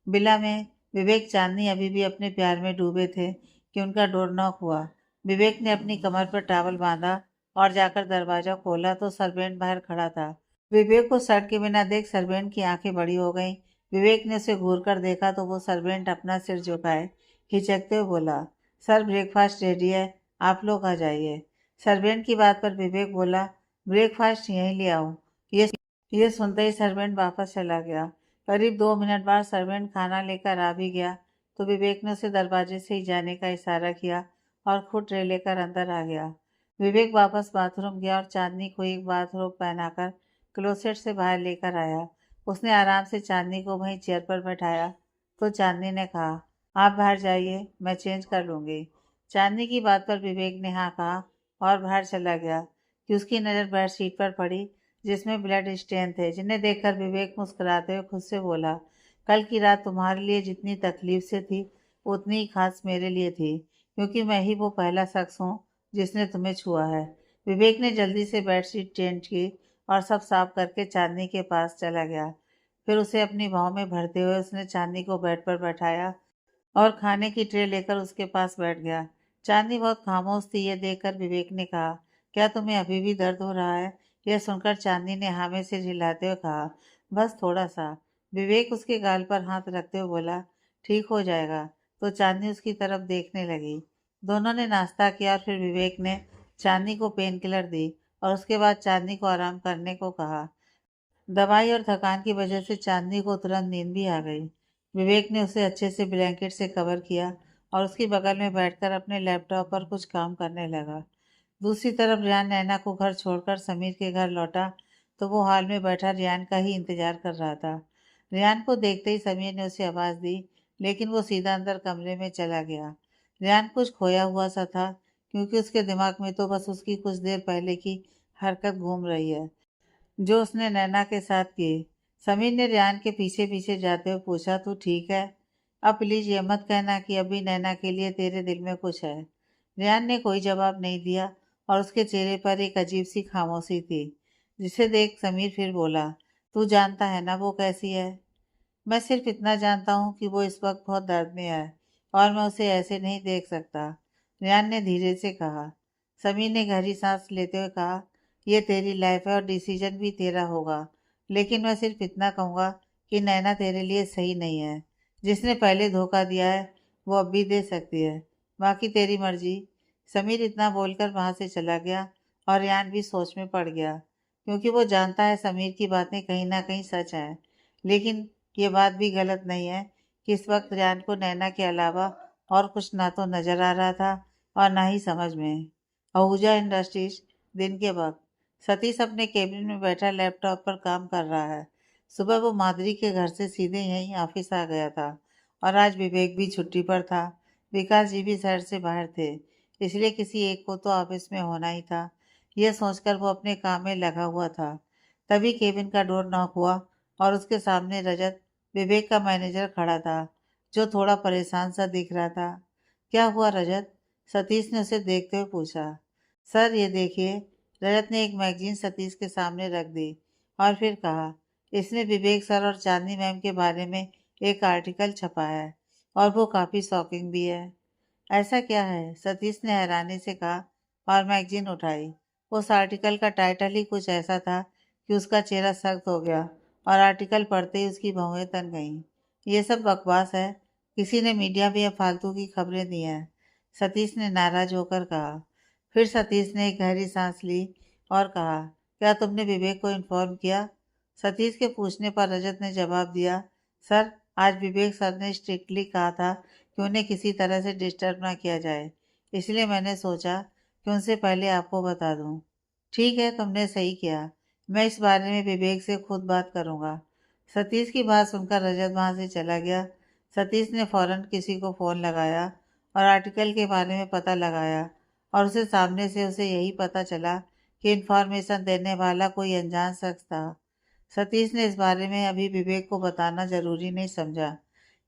बिला में विवेक चांदनी अभी भी अपने प्यार में डूबे थे कि उनका डोर नॉक हुआ। विवेक ने अपनी कमर पर टॉवल बांधा और जाकर दरवाजा खोला तो सर्वेंट बाहर खड़ा था। विवेक को शर्ट के बिना देख सर्वेंट की आंखें बड़ी हो गईं। विवेक ने उसे घूर कर देखा तो वो सर्वेंट अपना सिर झुकाए हिचकते हुए बोला, सर ब्रेकफास्ट रेडी है, आप लोग आ जाइए। सर्वेंट की बात पर विवेक बोला, ब्रेकफास्ट यहीं ले आओ। ये ये सुनते ही सर्वेंट वापस चला गया। करीब 2 मिनट बाद सर्वेंट खाना लेकर आ भी गया तो विवेक ने उसे दरवाजे से ही जाने का इशारा किया और खुद ट्रे लेकर अंदर आ गया। विवेक वापस बाथरूम गया और चांदनी को एक बाथरोब पहनाकर क्लोसेट से बाहर लेकर आया। उसने आराम से चांदनी को वहीं चेयर पर बैठाया तो चांदनी ने कहा, आप बाहर जाइए, मैं चेंज कर लूँगी। चांदनी की बात पर विवेक ने हाँ कहा और बाहर चला गया कि उसकी नज़र बेडशीट पर पड़ी जिसमें ब्लड स्टेन थे, जिन्हें देखकर विवेक मुस्कुराते हुए खुद से बोला, कल की रात तुम्हारे लिए जितनी तकलीफ से थी उतनी ही खास मेरे लिए थी, क्योंकि मैं ही वो पहला शख्स हूँ जिसने तुम्हें छुआ है। विवेक ने जल्दी से बेडशीट चेंज की और सब साफ करके चांदनी के पास चला गया। फिर उसे अपनी बाहों में भरते हुए उसने चांदनी को बेड पर बैठाया और खाने की ट्रे लेकर उसके पास बैठ गया। चांदनी बहुत खामोश थी। यह देखकर विवेक ने कहा, क्या तुम्हें अभी भी दर्द हो रहा है? यह सुनकर चांदनी ने हाँ में सिर हिलाते हुए कहा, बस थोड़ा सा। विवेक उसके गाल पर हाथ रखते हुए बोला, ठीक हो जाएगा। तो चांदनी उसकी तरफ देखने लगी। दोनों ने नाश्ता किया और फिर विवेक ने चांदनी को पेन किलर दी और उसके बाद चांदनी को आराम करने को कहा। दवाई और थकान की वजह से चांदनी को तुरंत नींद भी आ गई। विवेक ने उसे अच्छे से ब्लैंकेट से कवर किया और उसकी बगल में बैठकर अपने लैपटॉप पर कुछ काम करने लगा। दूसरी तरफ रियान नैना को घर छोड़कर समीर के घर लौटा तो वो हॉल में बैठा रियान का ही इंतजार कर रहा था। रियान को देखते ही समीर ने उसे आवाज़ दी, लेकिन वो सीधा अंदर कमरे में चला गया। रियान कुछ खोया हुआ सा था, क्योंकि उसके दिमाग में तो बस उसकी कुछ देर पहले की हरकत घूम रही है जो उसने नैना के साथ की। समीर ने रियान के पीछे पीछे जाते हुए पूछा, तू ठीक है? अब प्लीज ये मत कहना कि अभी नैना के लिए तेरे दिल में कुछ है। रियान ने कोई जवाब नहीं दिया और उसके चेहरे पर एक अजीब सी खामोशी थी, जिसे देख समीर फिर बोला, तू जानता है ना वो कैसी है? मैं सिर्फ इतना जानता हूँ कि वो इस वक्त बहुत दर्द में है और मैं उसे ऐसे नहीं देख सकता, रियान ने धीरे से कहा। समीर ने गहरी सांस लेते हुए कहा, ये तेरी लाइफ है और डिसीजन भी तेरा होगा, लेकिन मैं सिर्फ इतना कहूँगा कि नैना तेरे लिए सही नहीं है। जिसने पहले धोखा दिया है वो अब भी दे सकती है, बाकी तेरी मर्जी। समीर इतना बोलकर वहाँ से चला गया और रियान भी सोच में पड़ गया, क्योंकि वो जानता है समीर की बातें कहीं ना कहीं सच हैं। लेकिन ये बात भी गलत नहीं है कि इस वक्त रियान को नैना के अलावा और कुछ ना तो नजर आ रहा था और ना ही समझ में। आहूजा इंडस्ट्रीज, दिन के वक्त सतीश अपने केबिन में बैठा लैपटॉप पर काम कर रहा है। सुबह वो माधुरी के घर से सीधे यहीं ऑफिस आ गया था और आज विवेक भी छुट्टी पर था। विकास जी भी शहर से बाहर थे, इसलिए किसी एक को तो ऑफिस में होना ही था। यह सोचकर वो अपने काम में लगा हुआ था। तभी केबिन का डोर नॉक हुआ और उसके सामने रजत, विवेक का मैनेजर, खड़ा था, जो थोड़ा परेशान सा दिख रहा था। क्या हुआ रजत? सतीश ने उसे देखते हुए पूछा। सर ये देखिए। रजत ने एक मैगजीन सतीश के सामने रख दी और फिर कहा, इसमें विवेक सर और चांदनी मैम के बारे में एक आर्टिकल छपा है और वो काफ़ी शॉकिंग भी है। ऐसा क्या है? सतीश ने हैरानी से कहा और मैगजीन उठाई। उस आर्टिकल का टाइटल ही कुछ ऐसा था कि उसका चेहरा सख्त हो गया और आर्टिकल पढ़ते ही उसकी भौहें तन गईं। ये सब बकवास है। किसी ने मीडिया में ये फालतू की खबरें दी हैं, सतीश ने नाराज होकर कहा। फिर सतीश ने एक गहरी सांस ली और कहा, क्या तुमने विवेक को इन्फॉर्म किया? सतीश के पूछने पर रजत ने जवाब दिया, सर आज विवेक सर ने स्ट्रिक्टली कहा था कि उन्हें किसी तरह से डिस्टर्ब ना किया जाए, इसलिए मैंने सोचा कि उनसे पहले आपको बता दूं। ठीक है, तुमने सही किया। मैं इस बारे में विवेक से खुद बात करूंगा। सतीश की बात सुनकर रजत वहां से चला गया। सतीश ने फौरन किसी को फ़ोन लगाया और आर्टिकल के बारे में पता लगाया और उसे सामने से उसे यही पता चला कि इन्फॉर्मेशन देने वाला कोई अनजान शख्स था। सतीश ने इस बारे में अभी विवेक को बताना जरूरी नहीं समझा,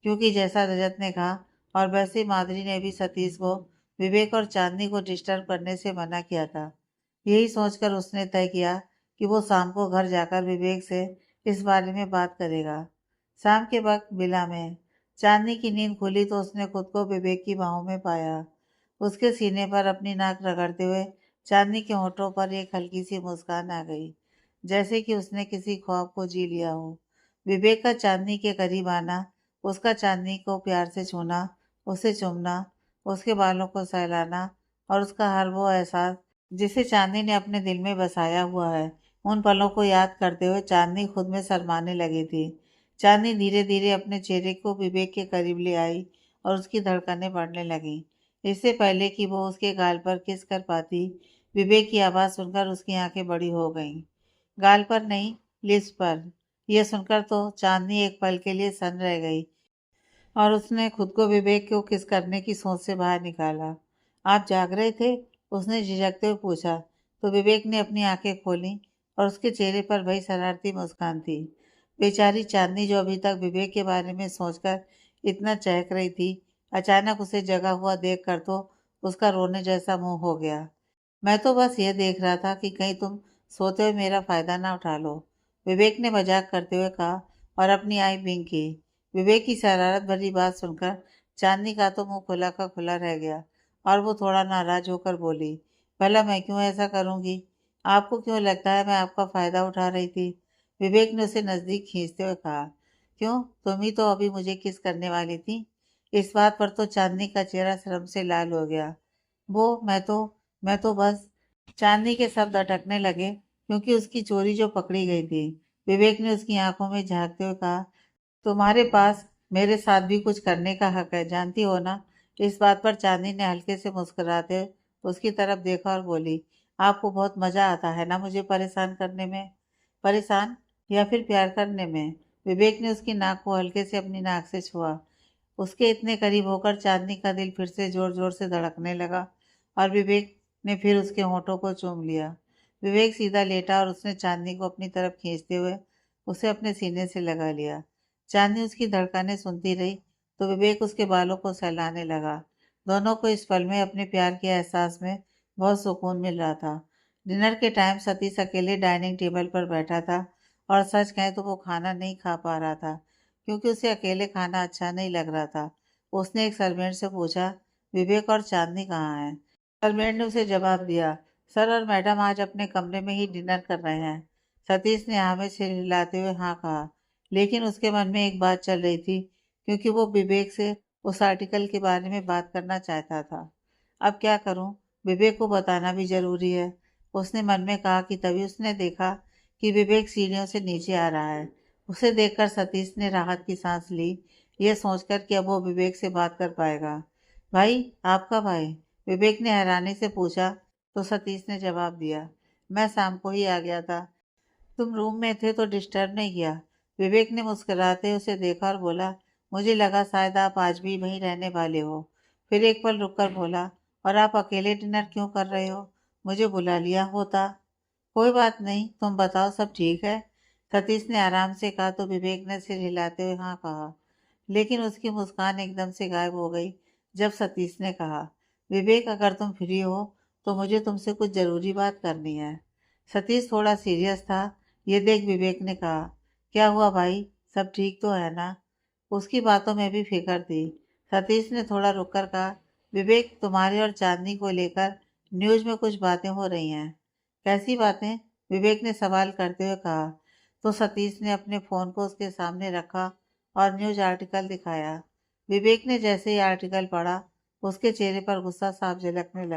क्योंकि जैसा रजत ने कहा और वैसे माधुरी ने भी सतीश को विवेक और चांदनी को डिस्टर्ब करने से मना किया था। यही सोचकर उसने तय किया कि वो शाम को घर जाकर विवेक से इस बारे में बात करेगा। शाम के वक्त विला में चांदनी की नींद खुली तो उसने खुद को विवेक की बाहों में पाया। उसके सीने पर अपनी नाक रगड़ते हुए चांदनी के होठों पर एक हल्की सी मुस्कान आ गई, जैसे कि उसने किसी ख्वाब को जी लिया हो। विवेक का चांदनी के करीब आना, उसका चांदनी को प्यार से छूना, उसे चूमना, उसके बालों को सहलाना और उसका हर वो एहसास जिसे चांदनी ने अपने दिल में बसाया हुआ है, उन पलों को याद करते हुए चांदनी खुद में शर्माने लगी थी। चांदनी धीरे धीरे अपने चेहरे को विवेक के करीब ले आई और उसकी धड़कनें बढ़ने लगीं। इससे पहले कि वो उसके गाल पर किस कर पाती, विवेक की आवाज़ सुनकर उसकी आंखें बड़ी हो गईं। गाल पर नहीं, लिप्स पर। यह सुनकर तो चांदनी एक पल के लिए सन रह गई और उसने खुद को विवेक को किस करने की सोच से बाहर निकाला। आप जाग रहे थे? उसने झिझकते हुए पूछा। तो विवेक ने अपनी आंखें खोली और उसके चेहरे पर वही शरारती मुस्कान थी। बेचारी चांदनी, जो अभी तक विवेक के बारे में सोचकर इतना चहक रही थी, अचानक उसे जगा हुआ देखकर तो उसका रोने जैसा मुंह हो गया। मैं तो बस ये देख रहा था कि कहीं तुम सोते हुए मेरा फायदा ना उठा लो, विवेक ने मजाक करते हुए कहा और अपनी आई बिंग की। विवेक की शरारत भरी बात सुनकर चांदनी का तो मुंह खुला का खुला रह गया और वो थोड़ा नाराज होकर बोली, भला मैं क्यों ऐसा करूंगी? आपको क्यों लगता है मैं आपका फायदा उठा रही थी? विवेक ने उसे नजदीक खींचते हुए कहा, क्यों, तुम ही तो अभी मुझे किस करने वाली थी? इस बात पर तो चांदनी का चेहरा शर्म से लाल हो गया। वो मैं तो बस। चांदनी के शब्द अटकने लगे क्योंकि उसकी चोरी जो पकड़ी गई थी। विवेक ने उसकी आंखों में झांकते हुए कहा, तुम्हारे पास मेरे साथ भी कुछ करने का हक है, जानती हो ना? इस बात पर चांदनी ने हल्के से मुस्कुराते हुए उसकी तरफ देखा और बोली, आपको बहुत मजा आता है ना मुझे परेशान करने में? परेशान या फिर प्यार करने में? विवेक ने उसकी नाक को हल्के से अपनी नाक से छुआ। उसके इतने करीब होकर चांदनी का दिल फिर से जोर जोर से धड़कने लगा और विवेक ने फिर उसके होठों को चूम लिया। विवेक सीधा लेटा और उसने चांदनी को अपनी तरफ खींचते हुए उसे अपने सीने से लगा लिया। चांदनी उसकी धड़कनें सुनती रही तो विवेक उसके बालों को सहलाने लगा। दोनों को इस पल में अपने प्यार के एहसास में बहुत सुकून मिल रहा था। डिनर के टाइम सतीश अकेले डाइनिंग टेबल पर बैठा था और सच कहें तो वो खाना नहीं खा पा रहा था क्योंकि उसे अकेले खाना अच्छा नहीं लग रहा था। उसने एक सर्वेंट से पूछा, विवेक और चांदनी कहाँ हैं? सर्वेंट ने उसे जवाब दिया, सर और मैडम आज अपने कमरे में ही डिनर कर रहे हैं। सतीश ने हाँ में सिर हिलाते हुए हाँ कहा, लेकिन उसके मन में एक बात चल रही थी क्योंकि वो विवेक से उस आर्टिकल के बारे में बात करना चाहता था। अब क्या करूं? विवेक को बताना भी जरूरी है, उसने मन में कहा कि तभी उसने देखा कि विवेक सीढ़ियों से नीचे आ रहा है। उसे देखकर सतीश ने राहत की सांस ली, यह सोचकर कि अब वो विवेक से बात कर पाएगा। भाई, आपका भाई? विवेक ने हैरानी से पूछा तो सतीश ने जवाब दिया, मैं शाम को ही आ गया था, तुम रूम में थे तो डिस्टर्ब नहीं किया? विवेक ने मुस्कुराते उसे देखा और बोला, मुझे लगा शायद आप आज भी वहीं रहने वाले हो। फिर एक पल रुककर बोला, और आप अकेले डिनर क्यों कर रहे हो? मुझे बुला लिया होता। कोई बात नहीं, तुम बताओ सब ठीक है? सतीश ने आराम से कहा तो विवेक ने सिर हिलाते हुए हाँ कहा। लेकिन उसकी मुस्कान एकदम से गायब हो गई जब सतीश ने कहा, विवेक अगर तुम फ्री हो तो मुझे तुमसे कुछ ज़रूरी बात करनी है। सतीश थोड़ा सीरियस था। ये देख विवेक ने कहा, क्या हुआ भाई, सब ठीक तो है ना? उसकी बातों में भी फिक्र थी। सतीश ने थोड़ा रुककर कहा, विवेक, तुम्हारी और चांदनी को लेकर न्यूज़ में कुछ बातें हो रही हैं। कैसी बातें? विवेक ने सवाल करते हुए कहा। तो सतीश ने अपने फ़ोन को उसके सामने रखा और न्यूज़ आर्टिकल दिखाया। विवेक ने जैसे ही आर्टिकल पढ़ा उसके चेहरे पर गुस्सा साफ झलकने लगा।